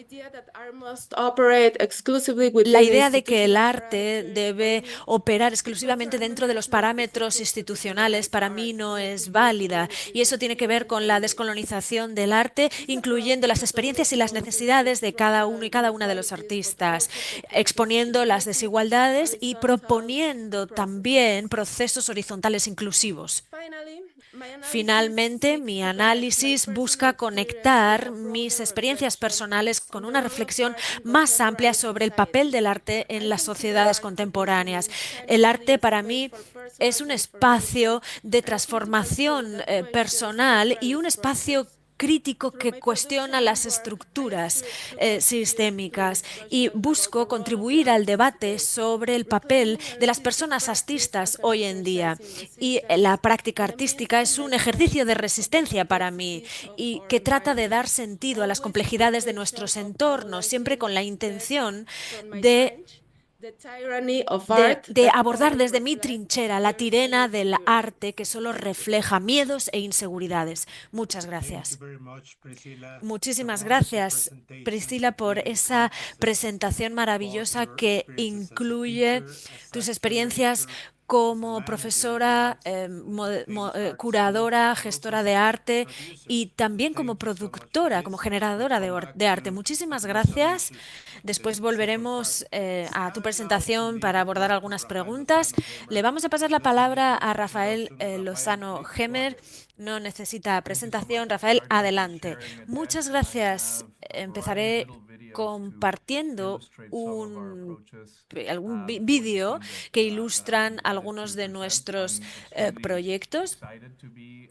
idea de que el arte debe operar exclusivamente dentro de los parámetros institucionales para mí no es válida, y eso tiene que ver con la descolonización del arte, incluyendo las experiencias y las necesidades de cada uno y cada una de los artistas, exponiendo las desigualdades y proponiendo también procesos horizontales inclusivos. Finalmente, mi análisis busca conectar mis experiencias personales con una reflexión más amplia sobre el papel del arte en las sociedades contemporáneas. El arte para mí es un espacio de transformación personal y un espacio crítico que cuestiona las estructuras sistémicas, y busco contribuir al debate sobre el papel de las personas artistas hoy en día. Y la práctica artística es un ejercicio de resistencia para mí, y que trata de dar sentido a las complejidades de nuestros entornos, siempre con la intención de de abordar desde mi trinchera la tirena del arte que solo refleja miedos e inseguridades. Muchas gracias. Muchísimas gracias, Priscila, por esa presentación maravillosa que incluye tus experiencias como profesora, curadora, gestora de arte y también como productora, como generadora de arte. Muchísimas gracias. Después volveremos a tu presentación para abordar algunas preguntas. Le vamos a pasar la palabra a Rafael Lozano Gemer. No necesita presentación. Rafael, adelante. Muchas gracias. Empezaré compartiendo algún vídeo que ilustran algunos de nuestros proyectos.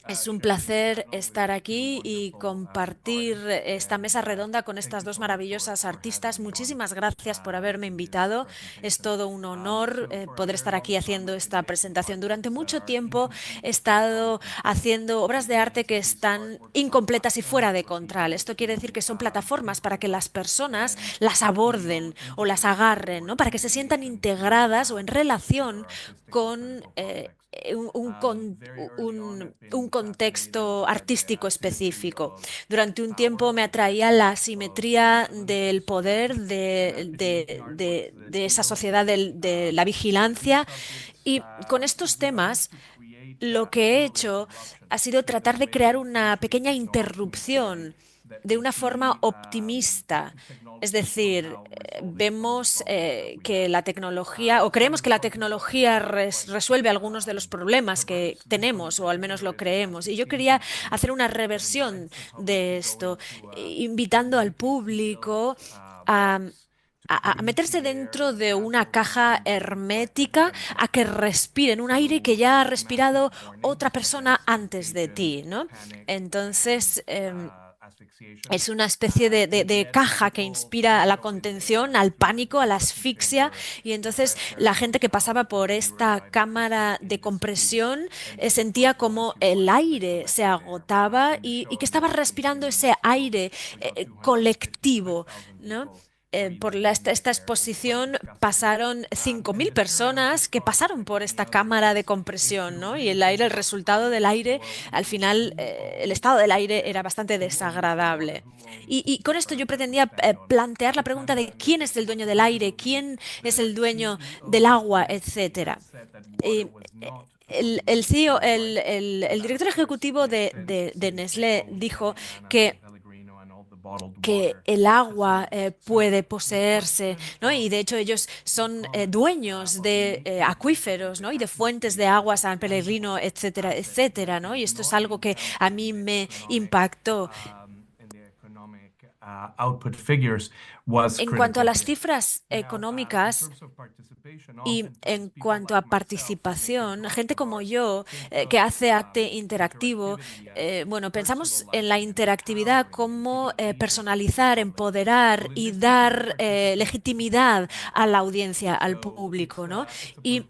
Es un placer estar aquí y compartir esta mesa redonda con estas dos maravillosas artistas. Muchísimas gracias por haberme invitado. Es todo un honor poder estar aquí haciendo esta presentación. Durante mucho tiempo he estado haciendo obras de arte que están incompletas y fuera de control. Esto quiere decir que son plataformas para que las personas las aborden o las agarren, ¿no? Para que se sientan integradas o en relación con un contexto artístico específico. Durante un tiempo me atraía la asimetría del poder de esa sociedad de la vigilancia, y con estos temas lo que he hecho ha sido tratar de crear una pequeña interrupción de una forma optimista. Es decir, vemos que la tecnología, o creemos que la tecnología resuelve algunos de los problemas que tenemos, o al menos lo creemos. Y yo quería hacer una reversión de esto, invitando al público a meterse dentro de una caja hermética, a que respiren un aire que ya ha respirado otra persona antes de ti, ¿no? Entonces, es una especie de caja que inspira a la contención, al pánico, a la asfixia, y entonces la gente que pasaba por esta cámara de compresión sentía como el aire se agotaba y que estaba respirando ese aire colectivo, ¿no? Por esta exposición pasaron 5.000 personas que pasaron por esta cámara de compresión, ¿no? Y el resultado del aire, al final, el estado del aire era bastante desagradable. Y con esto yo pretendía plantear la pregunta de quién es el dueño del aire, quién es el dueño del agua, etcétera. El CEO, el director ejecutivo de Nestlé dijo que el agua puede poseerse, ¿no? Y de hecho ellos son dueños de acuíferos, ¿no? Y de fuentes de agua, San Pellegrino, etcétera, etcétera, ¿no? Y esto es algo que a mí me impactó. En cuanto a las cifras económicas y en cuanto a participación, gente como yo que hace arte interactivo, bueno, pensamos en la interactividad como personalizar, empoderar y dar legitimidad a la audiencia, al público, ¿no? Y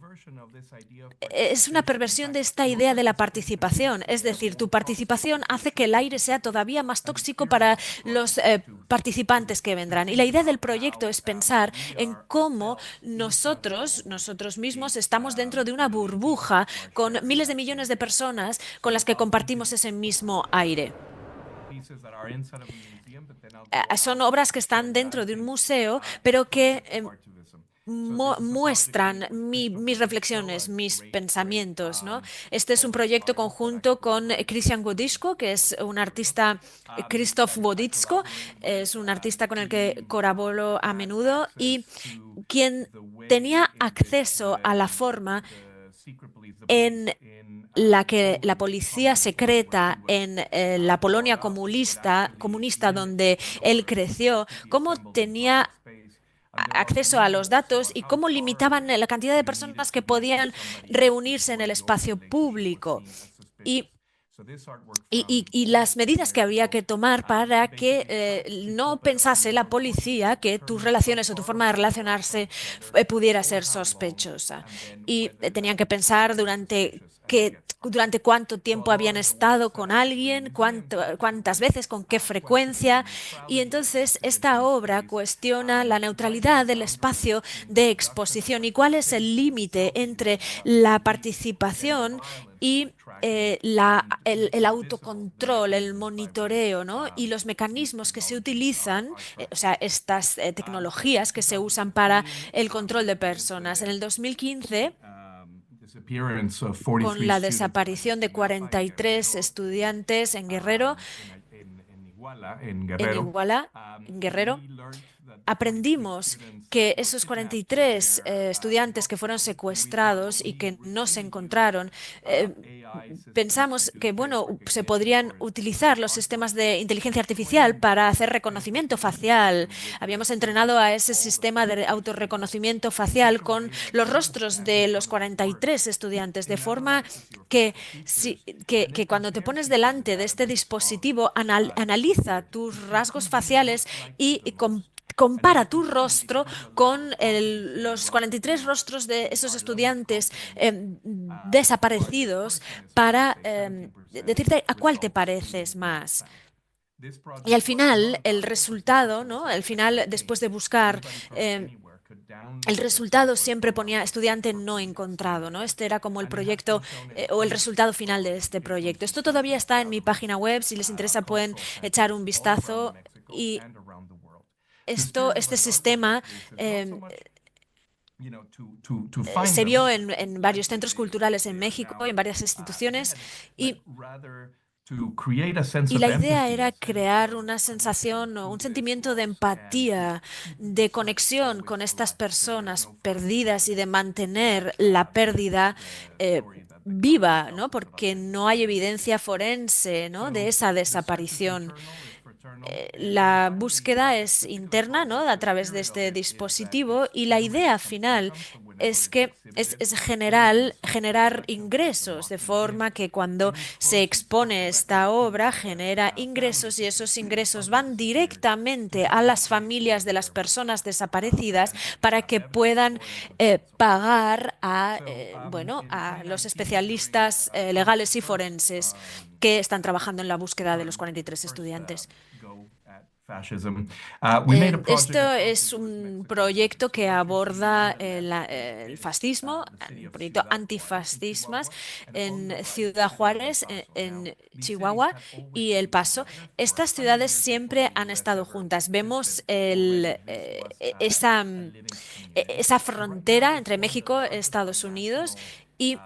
es una perversión de esta idea de la participación, es decir, tu participación hace que el aire sea todavía más tóxico para los participantes que vendrán. Y la idea del proyecto es pensar en cómo nosotros mismos estamos dentro de una burbuja con miles de millones de personas con las que compartimos ese mismo aire. Son obras que están dentro de un museo, pero que muestran mis reflexiones, mis pensamientos, ¿no? Este es un proyecto conjunto con Christian Wodiczko, que es un artista, Krzysztof Wodiczko, es un artista con el que colaboro a menudo y quien tenía acceso a la forma en la que la policía secreta en la Polonia comunista donde él creció, cómo tenía acceso a los datos y cómo limitaban la cantidad de personas que podían reunirse en el espacio público. Y y las medidas que había que tomar para que no pensase la policía que tus relaciones o tu forma de relacionarse pudiera ser sospechosa. Y tenían que pensar durante cuánto tiempo habían estado con alguien, cuántas veces, con qué frecuencia. Y entonces esta obra cuestiona la neutralidad del espacio de exposición y cuál es el límite entre la participación y el autocontrol, el monitoreo, ¿no? Y los mecanismos que se utilizan, o sea, estas tecnologías que se usan para el control de personas. En el 2015, con la desaparición de 43 estudiantes en Guerrero, en Iguala, en Guerrero, aprendimos que esos 43 estudiantes que fueron secuestrados y que no se encontraron, pensamos que, bueno, se podrían utilizar los sistemas de inteligencia artificial para hacer reconocimiento facial. Habíamos entrenado a ese sistema de autorreconocimiento facial con los rostros de los 43 estudiantes, de forma que, que cuando te pones delante de este dispositivo, analiza tus rasgos faciales y compara tu rostro con los 43 rostros de esos estudiantes desaparecidos para decirte a cuál te pareces más. Y al final, el resultado, ¿no? Al final, después de buscar, el resultado siempre ponía estudiante no encontrado, ¿no? Este era como el proyecto o el resultado final de este proyecto. Esto todavía está en mi página web. Si les interesa, pueden echar un vistazo. Y este sistema se vio en varios centros culturales en México, en varias instituciones, y la idea era crear una sensación o un sentimiento de empatía, de conexión con estas personas perdidas y de mantener la pérdida viva, ¿no? Porque no hay evidencia forense, ¿no?, de esa desaparición. La búsqueda es interna, ¿no?, a través de este dispositivo, y la idea final es que es generar ingresos, de forma que cuando se expone esta obra genera ingresos, y esos ingresos van directamente a las familias de las personas desaparecidas para que puedan pagar a los especialistas legales y forenses que están trabajando en la búsqueda de los 43 estudiantes. Esto es un proyecto que aborda el fascismo, un proyecto antifascistas en Ciudad Juárez, en Chihuahua y El Paso. Estas ciudades siempre han estado juntas. Vemos esa frontera entre México y Estados Unidos y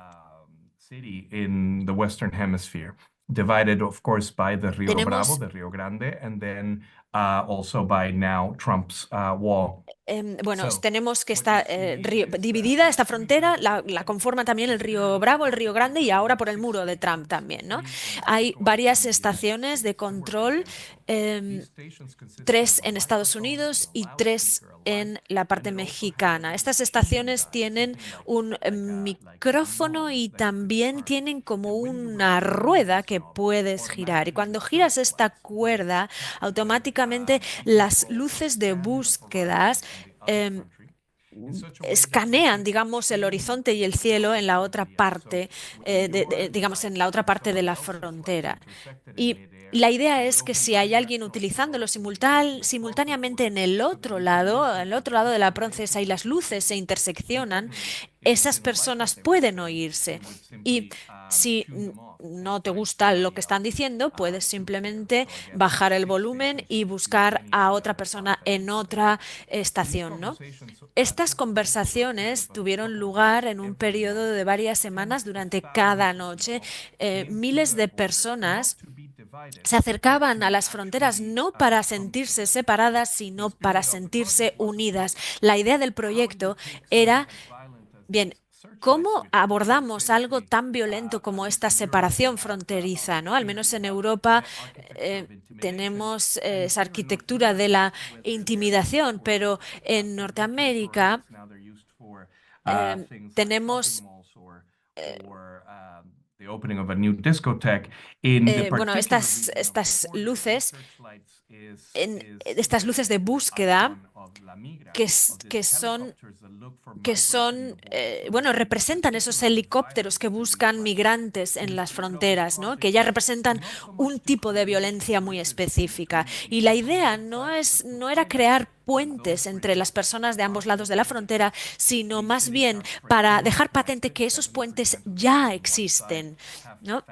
divided, of course, by the Rio tenemos Bravo, the Rio Grande, and then also by now Trump's wall. Tenemos que está dividida esta frontera, la conforma también el Río Bravo, el Río Grande, y ahora por el muro de Trump también, ¿no? Hay varias estaciones de control, 3 en Estados Unidos y 3 en la parte mexicana. Estas estaciones tienen un micrófono y también tienen como una rueda que puedes girar. Y cuando giras esta cuerda, automáticamente las luces de búsquedas escanean, digamos, el horizonte y el cielo en la otra parte, digamos, en la otra parte de la frontera. Y la idea es que si hay alguien utilizándolo simultáneamente en el otro lado de la procesa, y las luces se interseccionan, esas personas pueden oírse. Y si no te gusta lo que están diciendo, puedes simplemente bajar el volumen y buscar a otra persona en otra estación, ¿no? Estas conversaciones tuvieron lugar en un periodo de varias semanas durante cada noche. Miles de personas se acercaban a las fronteras no para sentirse separadas, sino para sentirse unidas. La idea del proyecto era, bien, ¿cómo abordamos algo tan violento como esta separación fronteriza, ¿no? Al menos en Europa tenemos esa arquitectura de la intimidación, pero en Norteamérica tenemos the opening of a new discotheque in the Bueno, particular estas region of luces, searchlights estas luces de búsqueda of La Migra, que, of these que son, helicopters that look for que migrants son in the border. bueno, representan esos helicópteros que buscan migrantes en las fronteras, ¿no? Que ya representan un tipo de violencia muy específica. Y la idea no era crear puentes entre las personas de ambos lados de la frontera, sino más bien para dejar patente que esos puentes ya existen, ¿no?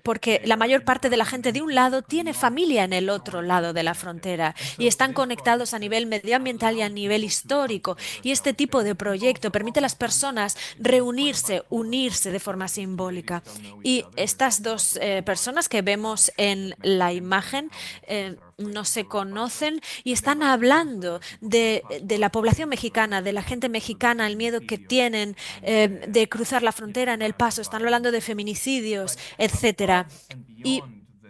Porque la mayor parte de la gente de un lado tiene familia en el otro lado de la frontera y están conectados a nivel medioambiental y a nivel histórico. Y este tipo de proyecto permite a las personas reunirse, unirse de forma simbólica. Y estas dos personas que vemos en la imagen no se conocen y están hablando de la población mexicana, de la gente mexicana, el miedo que tienen de cruzar la frontera en El Paso. Están hablando de feminicidios, etcétera.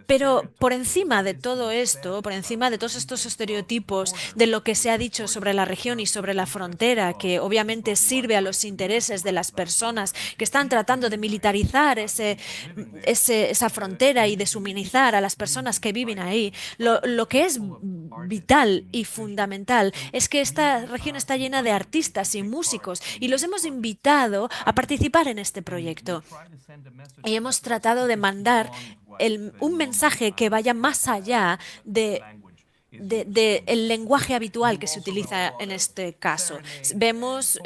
Pero por encima de todo esto, por encima de todos estos estereotipos, de lo que se ha dicho sobre la región y sobre la frontera, que obviamente sirve a los intereses de las personas que están tratando de militarizar esa frontera y deshumanizar a las personas que viven ahí, lo que es vital y fundamental es que esta región está llena de artistas y músicos y los hemos invitado a participar en este proyecto. Y hemos tratado de mandar un mensaje que vaya más allá del lenguaje habitual que se utiliza en este caso. Hemos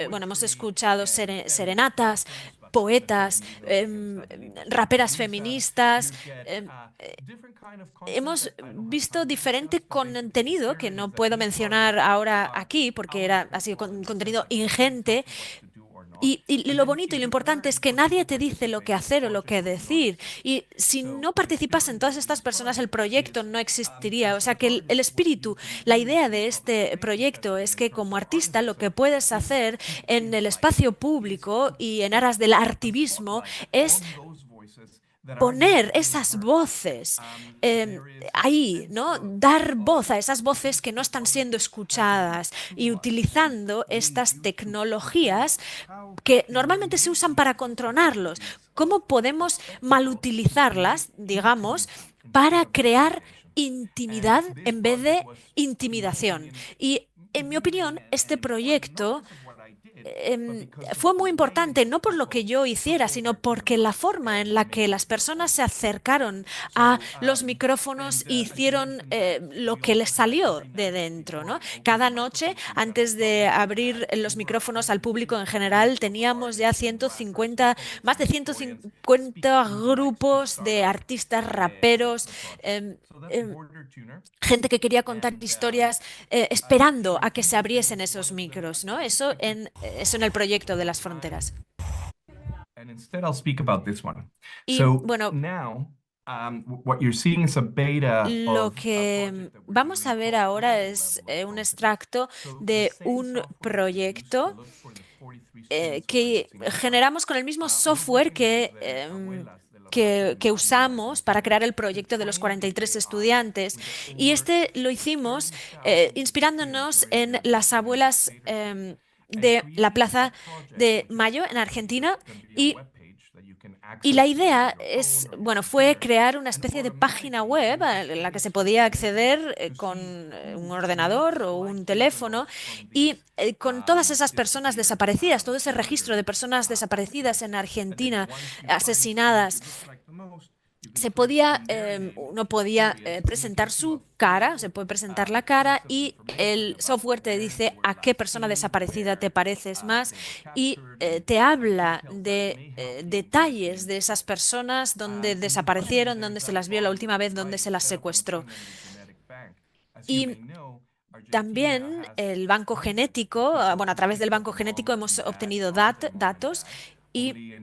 escuchado serenatas, poetas, raperas feministas. Hemos visto diferente contenido que no puedo mencionar ahora aquí porque ha sido contenido ingente. Y lo bonito y lo importante es que nadie te dice lo que hacer o lo que decir. Y si no participasen todas estas personas, el proyecto no existiría. O sea que el espíritu, la idea de este proyecto es que como artista lo que puedes hacer en el espacio público y en aras del activismo es poner esas voces ahí, ¿no? Dar voz a esas voces que no están siendo escuchadas y utilizando estas tecnologías que normalmente se usan para controlarlos. ¿Cómo podemos malutilizarlas, digamos, para crear intimidad en vez de intimidación? Y en mi opinión, este proyecto fue muy importante, no por lo que yo hiciera, sino porque la forma en la que las personas se acercaron a los micrófonos e hicieron lo que les salió de dentro, ¿no? Cada noche, antes de abrir los micrófonos al público en general, teníamos ya más de 150 grupos de artistas, raperos, gente que quería contar historias esperando a que se abriesen esos micros, ¿no? Eso en el proyecto de las fronteras. Y bueno, lo que vamos a ver ahora es un extracto de un proyecto que generamos con el mismo software que usamos para crear el proyecto de los 43 estudiantes. Y lo hicimos inspirándonos en las abuelas de la Plaza de Mayo en Argentina y la idea fue crear una especie de página web en la que se podía acceder con un ordenador o un teléfono y con todas esas personas desaparecidas, todo ese registro de personas desaparecidas en Argentina, asesinadas. Uno podía presentar su cara, se puede presentar la cara y el software te dice a qué persona desaparecida te pareces más y te habla de detalles de esas personas, dónde desaparecieron, dónde se las vio la última vez, dónde se las secuestró. Y también el banco genético, a través del banco genético hemos obtenido datos y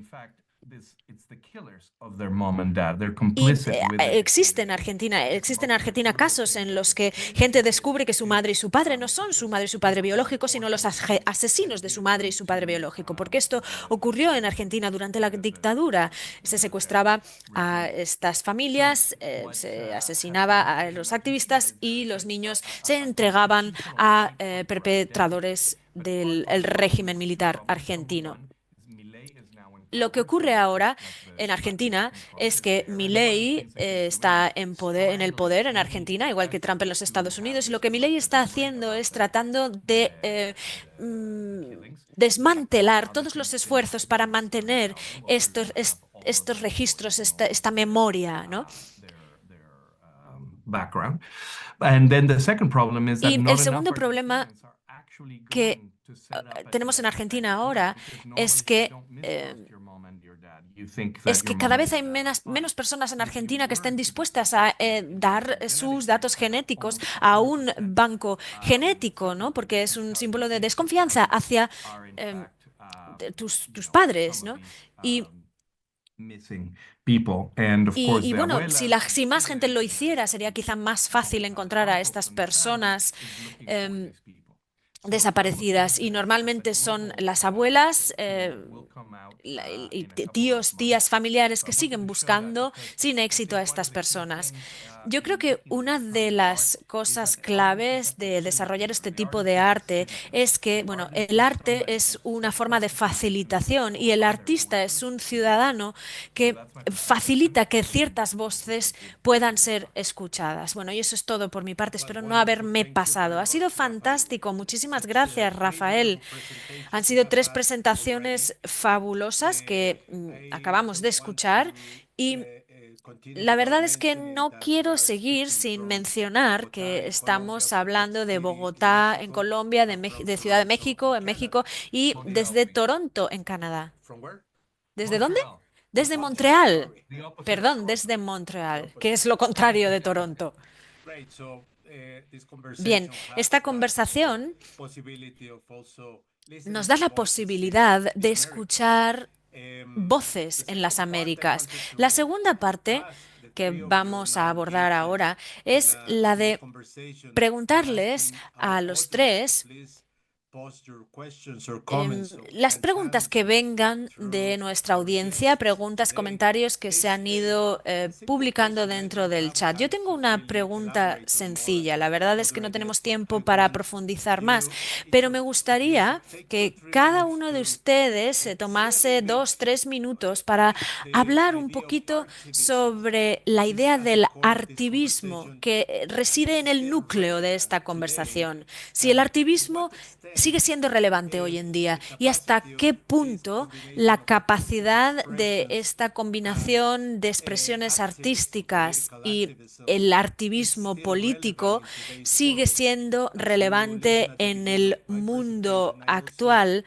existen en Argentina casos en los que gente descubre que su madre y su padre no son su madre y su padre biológico, sino los asesinos de su madre y su padre biológico, porque esto ocurrió en Argentina durante la dictadura. Se secuestraba a estas familias, se asesinaba a los activistas y los niños se entregaban a perpetradores del régimen militar argentino. Lo que ocurre ahora en Argentina es que Milei está en el poder en Argentina, igual que Trump en los Estados Unidos, y lo que Milei está haciendo es tratando de desmantelar todos los esfuerzos para mantener estos registros, esta memoria, ¿no? Background. And then the second problem is that Y el not segundo enough problema Argentinians are actually que going to set up a tenemos en CBS Argentina ahora because es normally que you don't mistrust your mom and your dad. You think that es que your cada mom vez and hay your dad are fine. menos personas en And if you Argentina que estén learn to dispuestas a dar sus datos genéticos a un banco genético, ¿no? Porque es un símbolo de desconfianza hacia are in em, fact, tus padres, ¿no? Y missing people. And of course, the bueno, abuelas si más gente lo hiciera, sería quizá más fácil encontrar a estas personas em, desaparecidas. Y normalmente son las abuelas y tíos, tías, familiares que siguen buscando sin éxito a estas personas. Yo creo que una de las cosas claves de desarrollar este tipo de arte es que, bueno, el arte es una forma de facilitación y el artista es un ciudadano que facilita que ciertas voces puedan ser escuchadas. Bueno, y eso es todo por mi parte. Espero no haberme pasado. Ha sido fantástico. Muchísimas gracias, Rafael. Han sido 3 presentaciones fabulosas que acabamos de escuchar y la verdad es que no quiero seguir sin mencionar que estamos hablando de Bogotá, en Colombia, de Ciudad de México, en México, y desde Toronto, en Canadá. ¿Desde dónde? Desde Montreal. Perdón, desde Montreal, que es lo contrario de Toronto. Bien, esta conversación nos da la posibilidad de escuchar voces en las Américas. La segunda parte que vamos a abordar ahora es la de preguntarles a los 3 las preguntas que vengan de nuestra audiencia, preguntas, comentarios que se han ido publicando dentro del chat. Yo tengo una pregunta sencilla. La verdad es que no tenemos tiempo para profundizar más, pero me gustaría que cada uno de ustedes se tomase 2, 3 minutos para hablar un poquito sobre la idea del artivismo que reside en el núcleo de esta conversación. Si el artivismo sigue siendo relevante hoy en día y hasta qué punto la capacidad de esta combinación de expresiones artísticas y el artivismo político sigue siendo relevante en el mundo actual.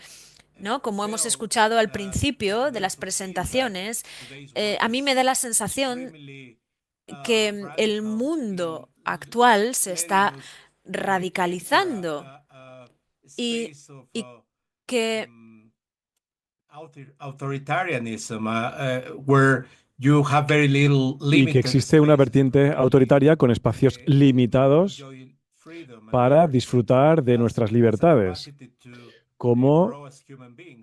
¿No? Como hemos escuchado al principio de las presentaciones, a mí me da la sensación que el mundo actual se está radicalizando y que y que existe una vertiente autoritaria con espacios limitados para disfrutar de nuestras libertades como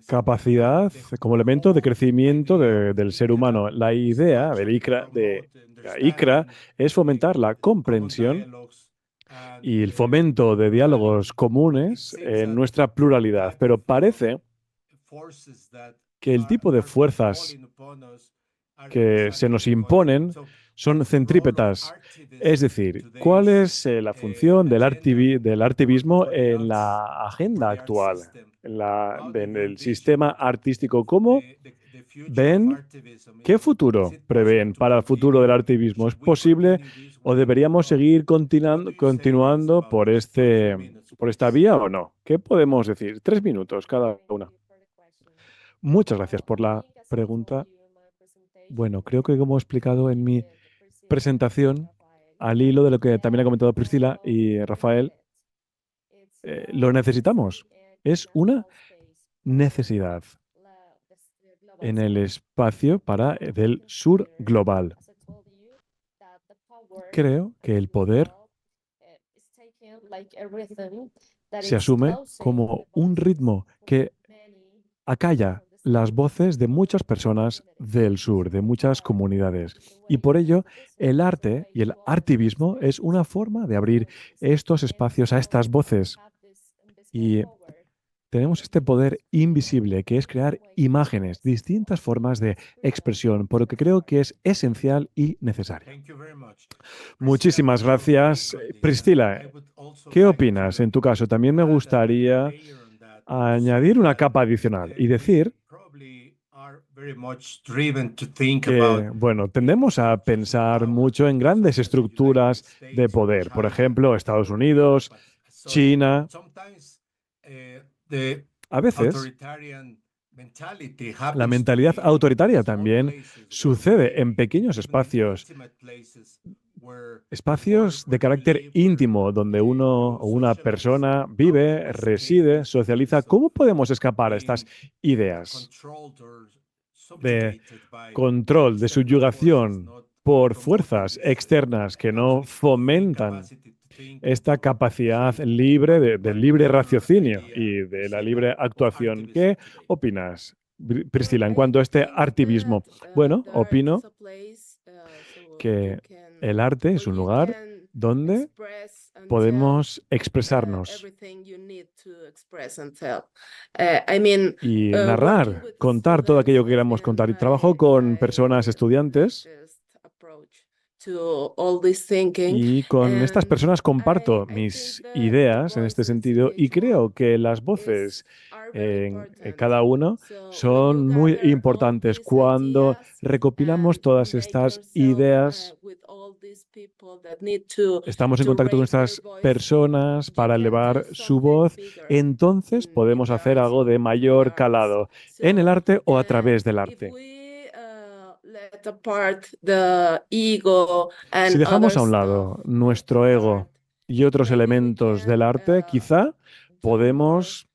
capacidad, como elemento de crecimiento del ser humano. La idea de la ICRA es fomentar la comprensión y el fomento de diálogos comunes en nuestra pluralidad, pero parece que el tipo de fuerzas que se nos imponen son centrípetas. Es decir, ¿cuál es la función del artivismo en la agenda actual, en el sistema artístico? ¿Cómo ven? ¿Qué futuro prevén para el futuro del artivismo? ¿Es posible o deberíamos seguir continuando por esta vía o no? ¿Qué podemos decir? 3 minutos cada una. Muchas gracias por la pregunta. Bueno, creo que como he explicado en mi presentación, al hilo de lo que también ha comentado Priscila y Rafael, lo necesitamos. Es una necesidad en el espacio del sur global. Creo que el poder se asume como un ritmo que acalla las voces de muchas personas del sur, de muchas comunidades. Y por ello, el arte y el artivismo es una forma de abrir estos espacios a estas voces. Y tenemos este poder invisible que es crear imágenes, distintas formas de expresión, por lo que creo que es esencial y necesario. Thank you very much. Muchísimas gracias. Priscila, ¿qué opinas en tu caso? También me gustaría añadir una capa adicional y decir que, bueno, tendemos a pensar mucho en grandes estructuras de poder, por ejemplo, Estados Unidos, China. A veces, la mentalidad autoritaria también sucede en pequeños espacios de carácter íntimo, donde uno o una persona vive, reside, socializa. ¿Cómo podemos escapar a estas ideas de control, de subyugación por fuerzas externas que no fomentan esta capacidad libre del libre raciocinio y de la libre actuación? ¿Qué opinas, Priscila, en cuanto a este artivismo? Bueno, opino que el arte es un lugar donde podemos expresarnos y narrar, contar todo aquello que queramos contar. Y trabajo con personas estudiantes y con estas personas comparto mis ideas en este sentido y creo que las voces en cada uno son muy importantes. Cuando recopilamos todas estas ideas, estamos en contacto con estas personas para elevar su voz, entonces podemos hacer algo de mayor calado en el arte o a través del arte. Si dejamos a un lado nuestro ego y otros elementos del arte, quizá podemos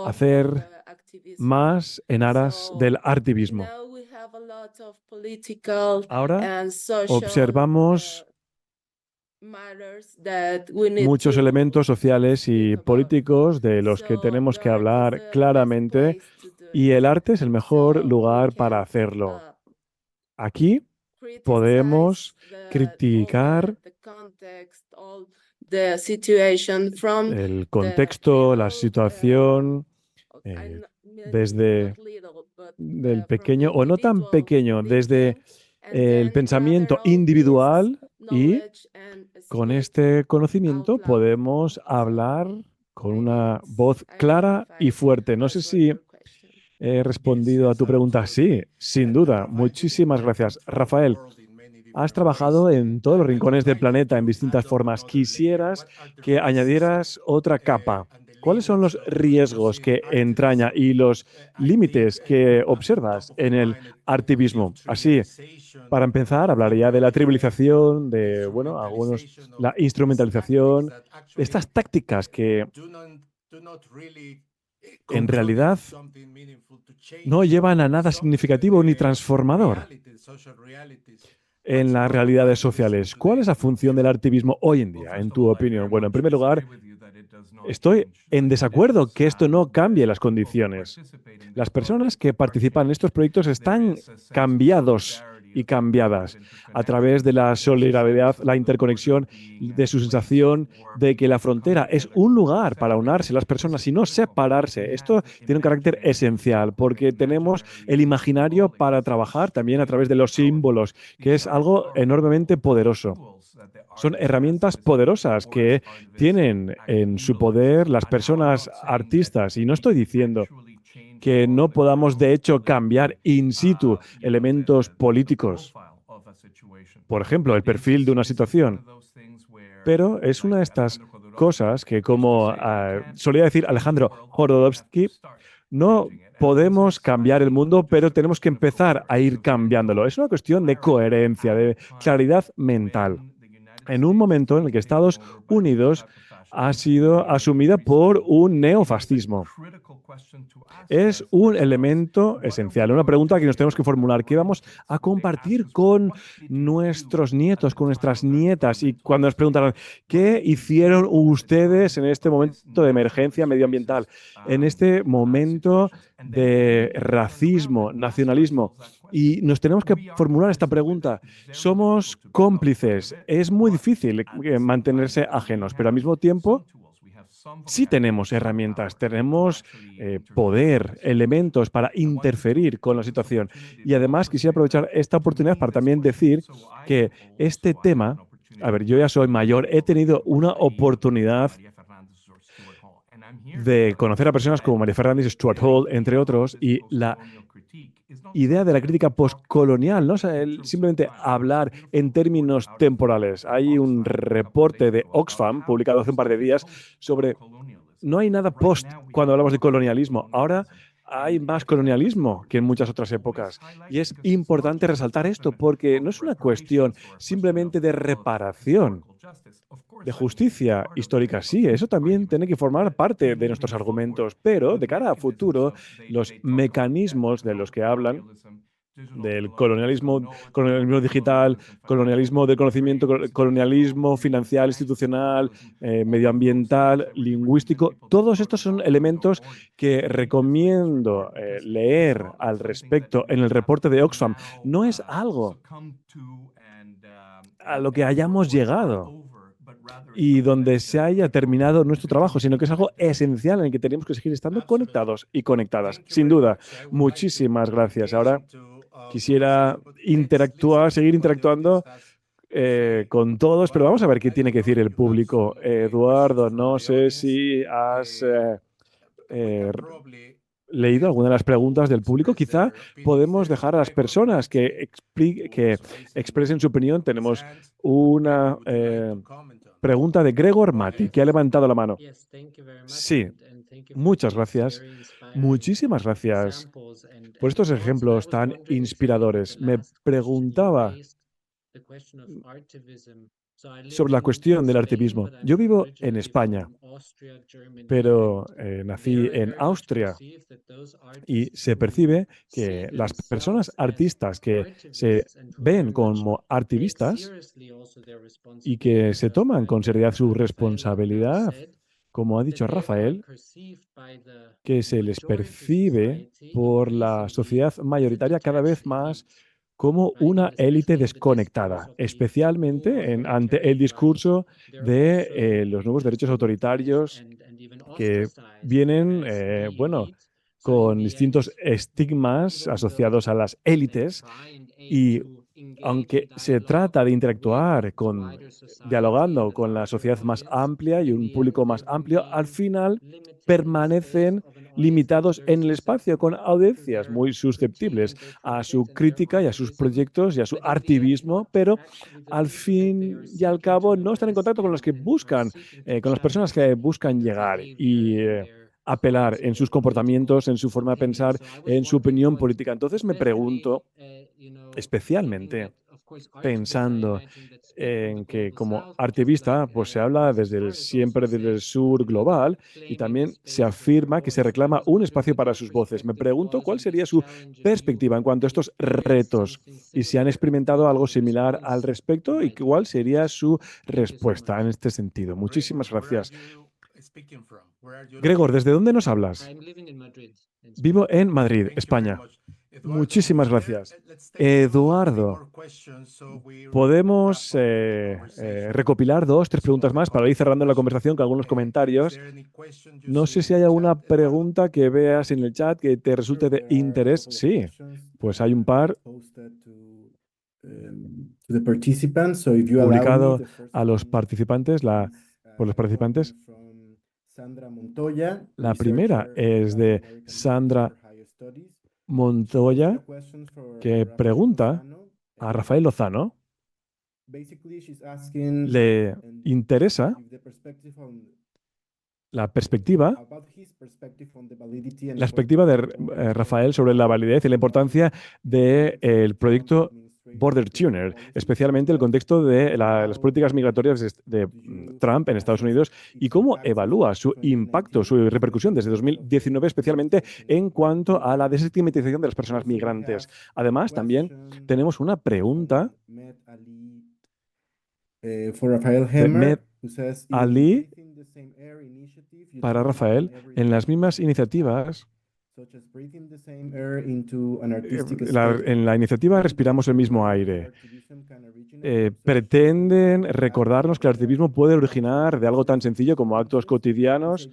hacer más en aras del artivismo. Ahora observamos muchos elementos sociales y políticos de los que tenemos que hablar claramente y el arte es el mejor lugar para hacerlo. Aquí podemos criticar el contexto, la situación, desde el pequeño o no tan pequeño, desde el pensamiento individual y con este conocimiento podemos hablar con una voz clara y fuerte. No sé si he respondido a tu pregunta. Sí, sin duda. Muchísimas gracias. Rafael, has trabajado en todos los rincones del planeta en distintas formas. Quisieras que añadieras otra capa. ¿Cuáles son los riesgos que entraña y los límites que observas en el artivismo? Así, para empezar, hablaría de la trivialización, de, bueno, la instrumentalización, estas tácticas que en realidad no llevan a nada significativo ni transformador en las realidades sociales. ¿Cuál es la función del artivismo hoy en día, en tu opinión? Bueno, en primer lugar, estoy en desacuerdo que esto no cambie las condiciones. Las personas que participan en estos proyectos están cambiados y cambiadas a través de la solidaridad, la interconexión, de su sensación de que la frontera es un lugar para unirse las personas y no separarse. Esto tiene un carácter esencial porque tenemos el imaginario para trabajar también a través de los símbolos, que es algo enormemente poderoso. Son herramientas poderosas que tienen en su poder las personas artistas y no estoy diciendo que no podamos, de hecho, cambiar in situ elementos políticos. Por ejemplo, el perfil de una situación. Pero es una de estas cosas que, como solía decir Alejandro Jodorowsky, no podemos cambiar el mundo, pero tenemos que empezar a ir cambiándolo. Es una cuestión de coherencia, de claridad mental. En un momento en el que Estados Unidos ha sido asumida por un neofascismo. Es un elemento esencial, una pregunta que nos tenemos que formular. ¿Qué vamos a compartir con nuestros nietos, con nuestras nietas? Y cuando nos preguntaron, ¿qué hicieron ustedes en este momento de emergencia medioambiental? En este momento de racismo, nacionalismo. Y nos tenemos que formular esta pregunta. ¿Somos cómplices? Es muy difícil mantenerse ajenos, pero al mismo tiempo sí tenemos herramientas, tenemos poder, elementos para interferir con la situación. Y además quisiera aprovechar esta oportunidad para también decir que este tema, a ver, yo ya soy mayor, he tenido una oportunidad de conocer a personas como María Fernández, Stuart Hall, entre otros, y la idea de la crítica postcolonial, ¿no? O sea, simplemente hablar en términos temporales. Hay un reporte de Oxfam publicado hace un par de días sobre no hay nada post cuando hablamos de colonialismo. Ahora hay más colonialismo que en muchas otras épocas. Y es importante resaltar esto porque no es una cuestión simplemente de reparación, de justicia histórica. Sí, eso también tiene que formar parte de nuestros argumentos, pero de cara a futuro, los mecanismos de los que hablan del colonialismo digital, colonialismo del conocimiento, colonialismo financiero, institucional, medioambiental, lingüístico. Todos estos son elementos que recomiendo leer al respecto en el reporte de Oxfam. No es algo a lo que hayamos llegado y donde se haya terminado nuestro trabajo, sino que es algo esencial en el que tenemos que seguir estando conectados y conectadas. Sin duda, muchísimas gracias. Ahora quisiera seguir interactuando con todos, pero vamos a ver qué tiene que decir el público. Eduardo, no sé si has leído alguna de las preguntas del público. Quizá podemos dejar a las personas que expresen su opinión. Tenemos una pregunta de Gregor Mati, que ha levantado la mano. Sí, muchas gracias. Muchísimas gracias por estos ejemplos tan inspiradores. Me preguntaba sobre la cuestión del artivismo. Yo vivo en España, pero nací en Austria y se percibe que las personas artistas que se ven como activistas y que se toman con seriedad su responsabilidad, como ha dicho Rafael, que se les percibe por la sociedad mayoritaria cada vez más como una élite desconectada, especialmente ante el discurso de los nuevos derechos autoritarios que vienen, con distintos estigmas asociados a las élites. Y aunque se trata de interactuar dialogando con la sociedad más amplia y un público más amplio, al final permanecen limitados en el espacio con audiencias muy susceptibles a su crítica y a sus proyectos y a su activismo, pero al fin y al cabo no están en contacto con los que buscan, con las personas que buscan llegar y apelar en sus comportamientos, en su forma de pensar, en su opinión política. Entonces me pregunto, especialmente pensando en que como activista pues se habla siempre desde el sur global y también se afirma que se reclama un espacio para sus voces. Me pregunto cuál sería su perspectiva en cuanto a estos retos y si han experimentado algo similar al respecto y cuál sería su respuesta en este sentido. Muchísimas gracias. Gregor, ¿desde dónde nos hablas? Vivo en Madrid, España. Muchísimas gracias. Eduardo, podemos recopilar 2, 3 preguntas más para ir cerrando la conversación con algunos comentarios. No sé si hay alguna pregunta que veas en el chat que te resulte de interés. Sí, pues hay un par publicado a los participantes, por los participantes. La primera es de Sandra Montoya, que pregunta a Rafael Lozano. Le interesa la perspectiva de Rafael sobre la validez y la importancia del proyecto Border Tuner, especialmente el contexto de las políticas migratorias de Trump en Estados Unidos y cómo evalúa su impacto, su repercusión desde 2019, especialmente en cuanto a la desestigmatización de las personas migrantes. Además, también tenemos una pregunta de Med Ali para Rafael. En las mismas iniciativas En la iniciativa Respiramos el mismo aire. Pretenden recordarnos que el activismo puede originar de algo tan sencillo como actos cotidianos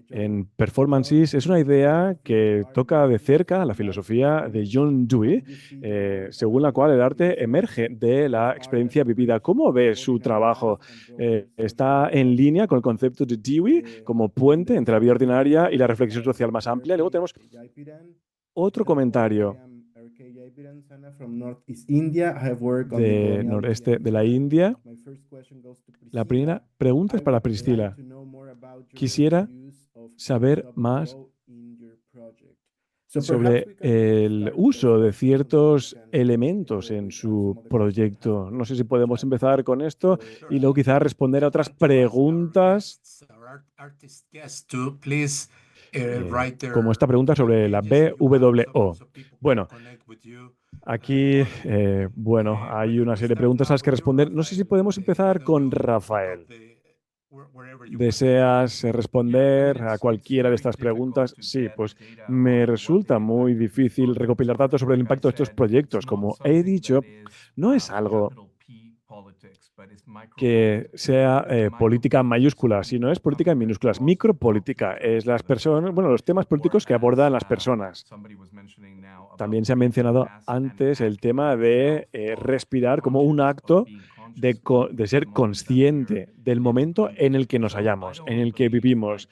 en performances. Es una idea que toca de cerca la filosofía de John Dewey, según la cual el arte emerge de la experiencia vivida. ¿Cómo ve su trabajo? ¿Está en línea con el concepto de Dewey como puente entre la vida ordinaria y la reflexión social más amplia? Luego tenemos otro comentario de noreste de la India. La primera pregunta es para Priscila. Quisiera saber más sobre el uso de ciertos elementos en su proyecto. No sé si podemos empezar con esto y luego quizás responder a otras preguntas, como esta pregunta sobre la BWO. Bueno, aquí hay una serie de preguntas a las que responder. No sé si podemos empezar con Rafael. ¿Deseas responder a cualquiera de estas preguntas? Sí, pues me resulta muy difícil recopilar datos sobre el impacto de estos proyectos. Como he dicho, no es algo que sea política mayúscula, sino es política en minúsculas. Micropolítica es las personas, los temas políticos que abordan las personas. También se ha mencionado antes el tema de respirar como un acto de ser consciente del momento en el que nos hallamos, en el que vivimos.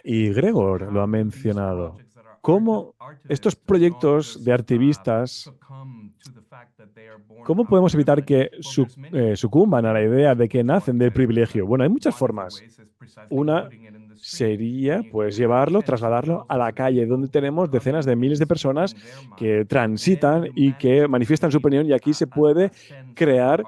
Y Gregor lo ha mencionado. ¿Cómo estos proyectos de activistas, cómo podemos evitar que sucumban a la idea de que nacen del privilegio? Bueno, hay muchas formas. Una sería trasladarlo a la calle, donde tenemos decenas de miles de personas que transitan y que manifiestan su opinión, y aquí se puede crear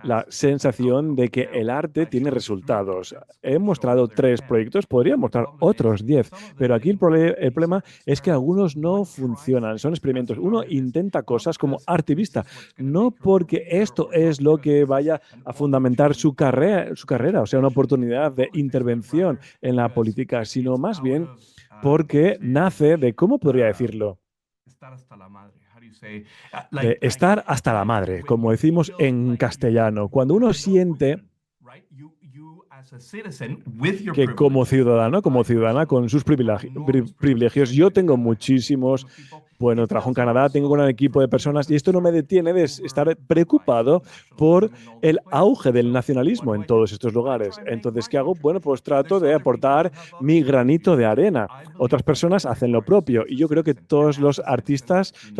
la sensación de que el arte tiene resultados. He mostrado 3 proyectos, podría mostrar otros 10, pero aquí el problema es que algunos no funcionan, son experimentos. Uno intenta cosas como activista, no porque esto es lo que vaya a fundamentar su carrera, o sea, una oportunidad de intervención en la política, sino más bien porque nace de, ¿cómo podría decirlo?, de estar hasta la madre, como decimos en castellano. Cuando uno siente que como ciudadano, como ciudadana, con sus privilegios, yo tengo muchísimos, trabajo en Canadá, tengo un equipo de personas y esto no me detiene de estar preocupado por el auge del nacionalismo en todos estos lugares. Entonces, ¿qué hago? Pues trato de aportar mi granito de arena. Otras personas hacen lo propio y yo creo que todas las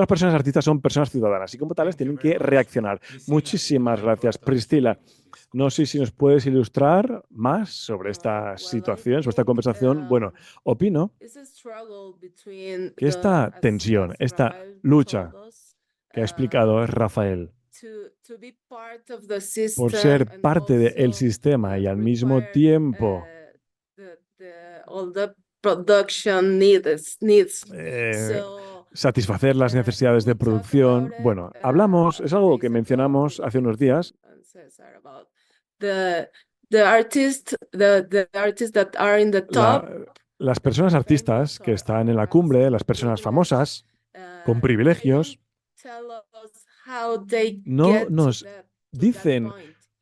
personas artistas son personas ciudadanas y como tales tienen que reaccionar. Muchísimas gracias, Priscila. No sé si nos puedes ilustrar más sobre esta situación, sobre esta conversación. Bueno, opino que esta tensión, esta lucha que ha explicado Rafael, por ser parte del sistema y al mismo tiempo satisfacer las necesidades de producción. Bueno, es algo que mencionamos hace unos días. Las personas artistas que están en la cumbre, las personas famosas, con privilegios, no nos dicen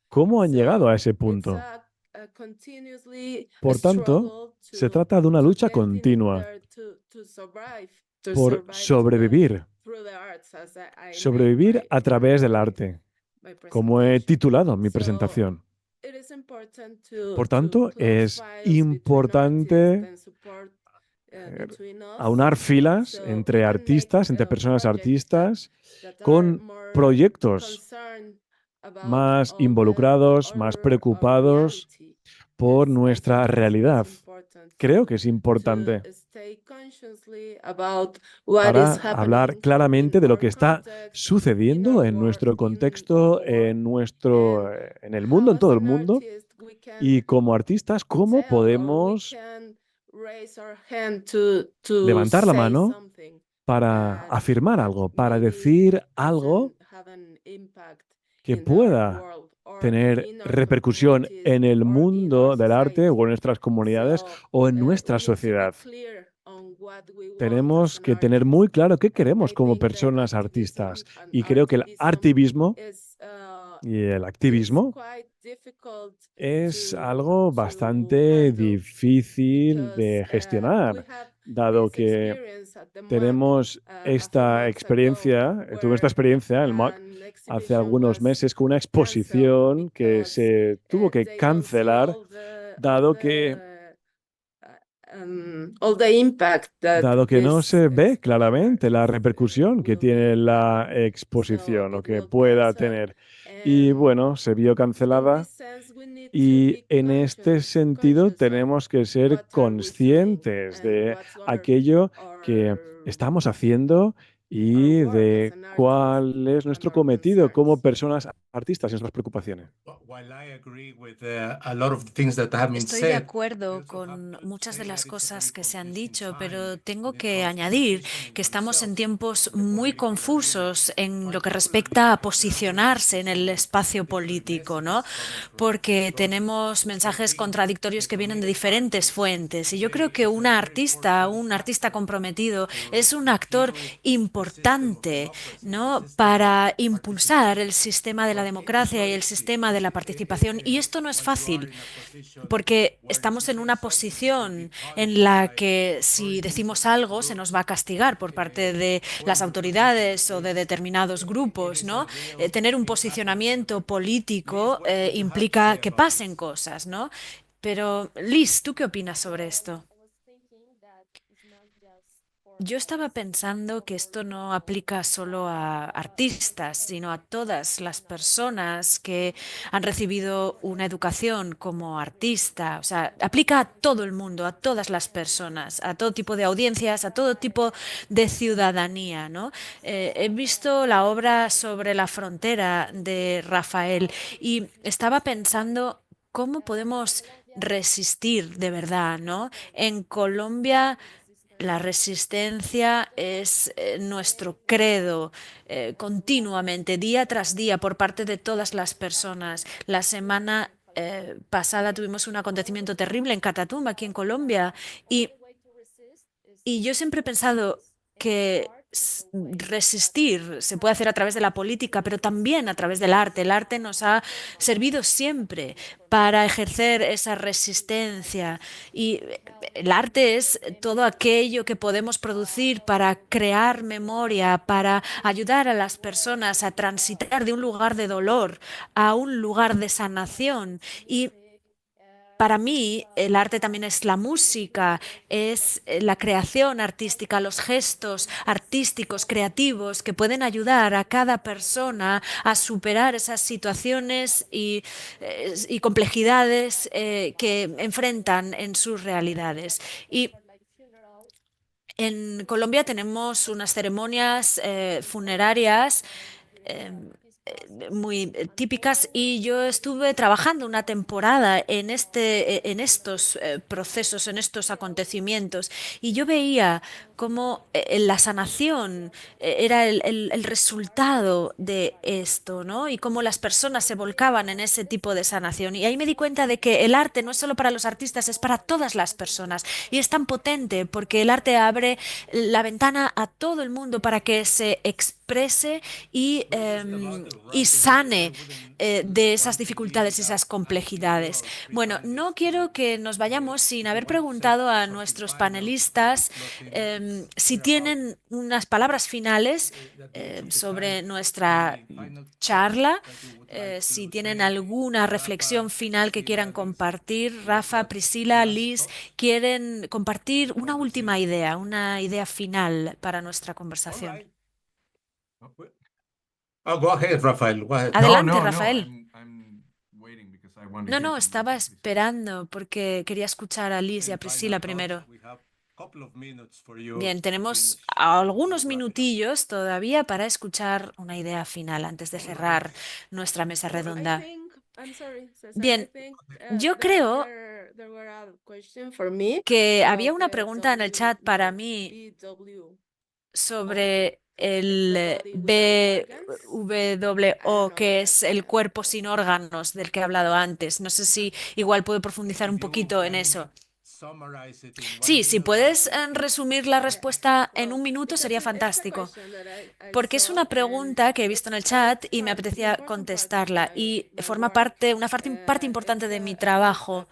cómo han llegado a ese punto. Por tanto, se trata de una lucha continua por sobrevivir a través del arte, como he titulado mi presentación. Por tanto, es importante aunar filas entre artistas, entre personas artistas, con proyectos más involucrados, más preocupados por nuestra realidad. Creo que es importante para hablar claramente de lo que está sucediendo en nuestro contexto, en el mundo, en todo el mundo, y como artistas, cómo podemos levantar la mano para afirmar algo, para decir algo que pueda tener repercusión en el mundo del arte o en nuestras comunidades o en nuestra sociedad. Tenemos que tener muy claro qué queremos como personas artistas. Y creo que el artivismo y el activismo es algo bastante difícil de gestionar, dado que tenemos esta experiencia, tuve esta experiencia, el MOAC, hace algunos meses con una exposición que se tuvo que cancelar, dado que no se ve claramente la repercusión que tiene la exposición o que pueda tener. Y bueno, se vio cancelada y en este sentido tenemos que ser conscientes de aquello que estamos haciendo y de cuál es nuestro cometido como personas artistas y nuestras preocupaciones. Estoy de acuerdo con muchas de las cosas que se han dicho, pero tengo que añadir que estamos en tiempos muy confusos en lo que respecta a posicionarse en el espacio político, ¿no? Porque tenemos mensajes contradictorios que vienen de diferentes fuentes. Y yo creo que un artista comprometido, es un actor importante, ¿no? Para impulsar el sistema de la democracia y el sistema de la participación. Y esto no es fácil, porque estamos en una posición en la que si decimos algo se nos va a castigar por parte de las autoridades o de determinados grupos, ¿no? Tener un posicionamiento político implica que pasen cosas, ¿no? Pero, Liz, ¿tú qué opinas sobre esto? Yo estaba pensando que esto no aplica solo a artistas, sino a todas las personas que han recibido una educación como artista. O sea, aplica a todo el mundo, a todas las personas, a todo tipo de audiencias, a todo tipo de ciudadanía, ¿no? He visto la obra Sobre la frontera de Rafael y estaba pensando cómo podemos resistir de verdad, ¿no? En Colombia la resistencia es nuestro credo continuamente, día tras día, por parte de todas las personas. La semana pasada tuvimos un acontecimiento terrible en Catatumba, aquí en Colombia, y yo siempre he pensado que resistir se puede hacer a través de la política, pero también a través del arte. El arte nos ha servido siempre para ejercer esa resistencia y el arte es todo aquello que podemos producir para crear memoria, para ayudar a las personas a transitar de un lugar de dolor a un lugar de sanación. Y para mí, el arte también es la música, es la creación artística, los gestos artísticos, creativos, que pueden ayudar a cada persona a superar esas situaciones y complejidades que enfrentan en sus realidades. Y en Colombia tenemos unas ceremonias funerarias muy típicas y yo estuve trabajando una temporada en estos procesos, en estos acontecimientos y yo veía cómo la sanación era el resultado de esto, ¿no? Y cómo las personas se volcaban en ese tipo de sanación. Y ahí me di cuenta de que el arte no es solo para los artistas, es para todas las personas. Y es tan potente porque el arte abre la ventana a todo el mundo para que se exprese y sane de esas dificultades y esas complejidades. Bueno, no quiero que nos vayamos sin haber preguntado a nuestros panelistas si tienen unas palabras finales sobre nuestra charla, si tienen alguna reflexión final que quieran compartir. Rafa, Priscila, Liz, ¿quieren compartir una última idea, una idea final para nuestra conversación? Go ahead, Rafael. Go ahead. Adelante, Rafael. No, No, estaba esperando porque quería escuchar a Liz y a Priscila primero. Bien, tenemos algunos minutillos todavía para escuchar una idea final antes de cerrar nuestra mesa redonda. Bien, yo creo que había una pregunta en el chat para mí sobre el BWO, que es el cuerpo sin órganos del que he hablado antes. No sé si igual puedo profundizar un poquito en eso. Sí, si puedes resumir la respuesta en un minuto sería fantástico, porque es una pregunta que he visto en el chat y me apetecía contestarla y forma parte importante de mi trabajo.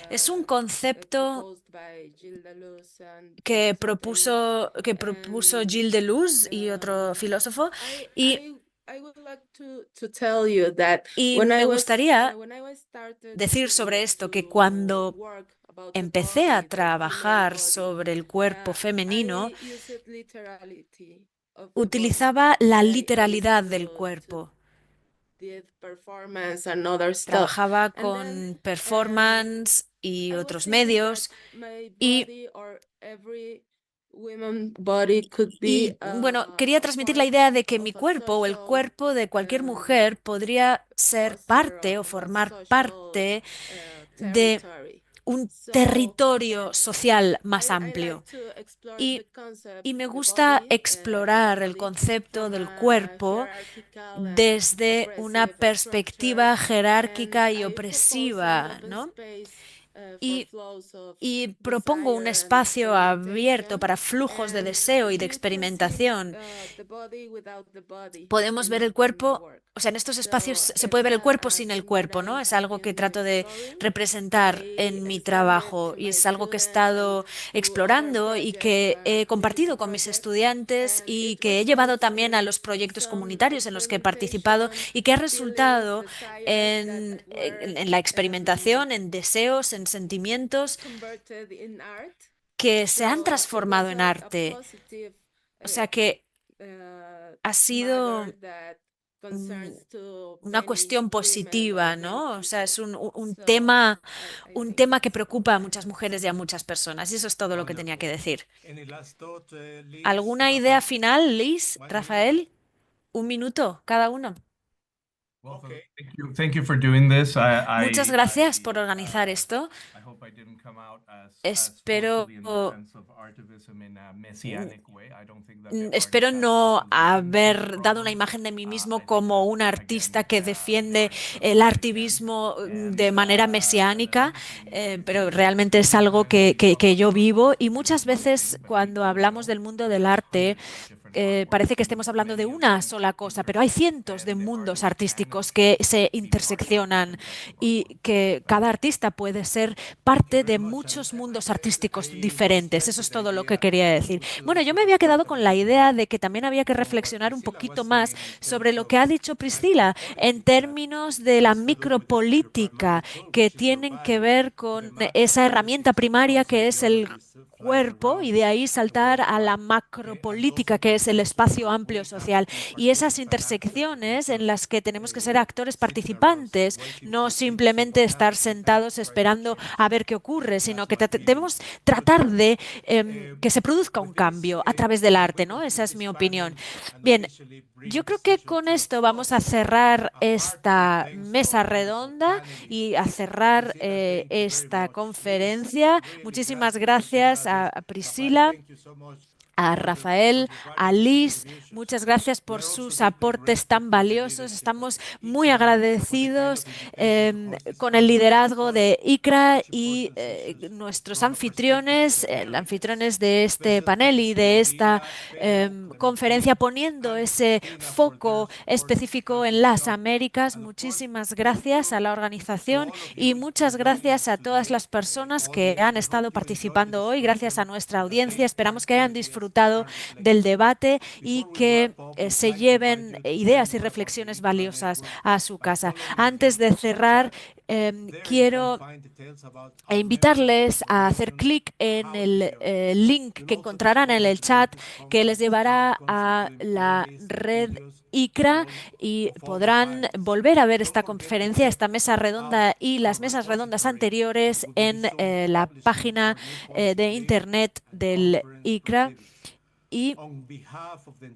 Es un concepto que propuso Gilles Deleuze y otro filósofo y me gustaría decir sobre esto que cuando empecé a trabajar sobre el cuerpo femenino, utilizaba la literalidad del cuerpo. Trabajaba con performance y otros medios y bueno, quería transmitir la idea de que mi cuerpo o el cuerpo de cualquier mujer podría ser parte o formar parte de un territorio social más amplio. Y me gusta explorar el concepto del cuerpo desde una perspectiva jerárquica y opresiva, ¿no? Y propongo un espacio abierto para flujos de deseo y de experimentación. Podemos ver el cuerpo, o sea, en estos espacios se puede ver el cuerpo sin el cuerpo, ¿no? Es algo que trato de representar en mi trabajo y es algo que he estado explorando y que he compartido con mis estudiantes y que he llevado también a los proyectos comunitarios en los que he participado y que ha resultado en la experimentación, en deseos, en sentimientos que se han transformado en arte. O sea que ha sido una cuestión positiva, ¿no? O sea, es un tema que preocupa a muchas mujeres y a muchas personas. Y eso es todo lo que tenía que decir. ¿Alguna idea final, Liz, Rafael? Un minuto cada uno. Thank you for doing this. Muchas gracias por organizar esto. Espero no haber dado una imagen de mí mismo como un artista que defiende el artivismo de manera mesiánica, pero realmente es algo que yo vivo y muchas veces cuando hablamos del mundo del arte, parece que estemos hablando de una sola cosa, pero hay cientos de mundos artísticos que se interseccionan y que cada artista puede ser parte de muchos mundos artísticos diferentes. Eso es todo lo que quería decir. Bueno, yo me había quedado con la idea de que también había que reflexionar un poquito más sobre lo que ha dicho Priscila en términos de la micropolítica que tienen que ver con esa herramienta primaria que es el cuerpo y de ahí saltar a la macropolítica que es el espacio amplio social y esas intersecciones en las que tenemos que ser actores participantes, no simplemente estar sentados esperando a ver qué ocurre, sino que debemos tratar de que se produzca un cambio a través del arte, ¿no? Esa es mi opinión. Bien, yo creo que con esto vamos a cerrar esta mesa redonda y a cerrar esta conferencia. Muchísimas gracias a Priscila, a Rafael, a Liz, muchas gracias por sus aportes tan valiosos. Estamos muy agradecidos con el liderazgo de ICRA y nuestros anfitriones de este panel y de esta conferencia, poniendo ese foco específico en las Américas. Muchísimas gracias a la organización y muchas gracias a todas las personas que han estado participando hoy. Gracias a nuestra audiencia. Esperamos que hayan disfrutado del debate y que se lleven ideas y reflexiones valiosas a su casa. Antes de cerrar, quiero invitarles a hacer clic en el link que encontrarán en el chat que les llevará a la red ICRA y podrán volver a ver esta conferencia, esta mesa redonda y las mesas redondas anteriores en la página de internet del ICRA. Y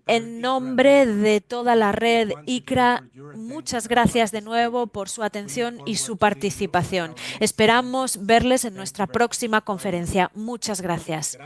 en nombre de toda la red ICRA, muchas gracias de nuevo por su atención y su participación. Esperamos verles en nuestra próxima conferencia. Muchas gracias.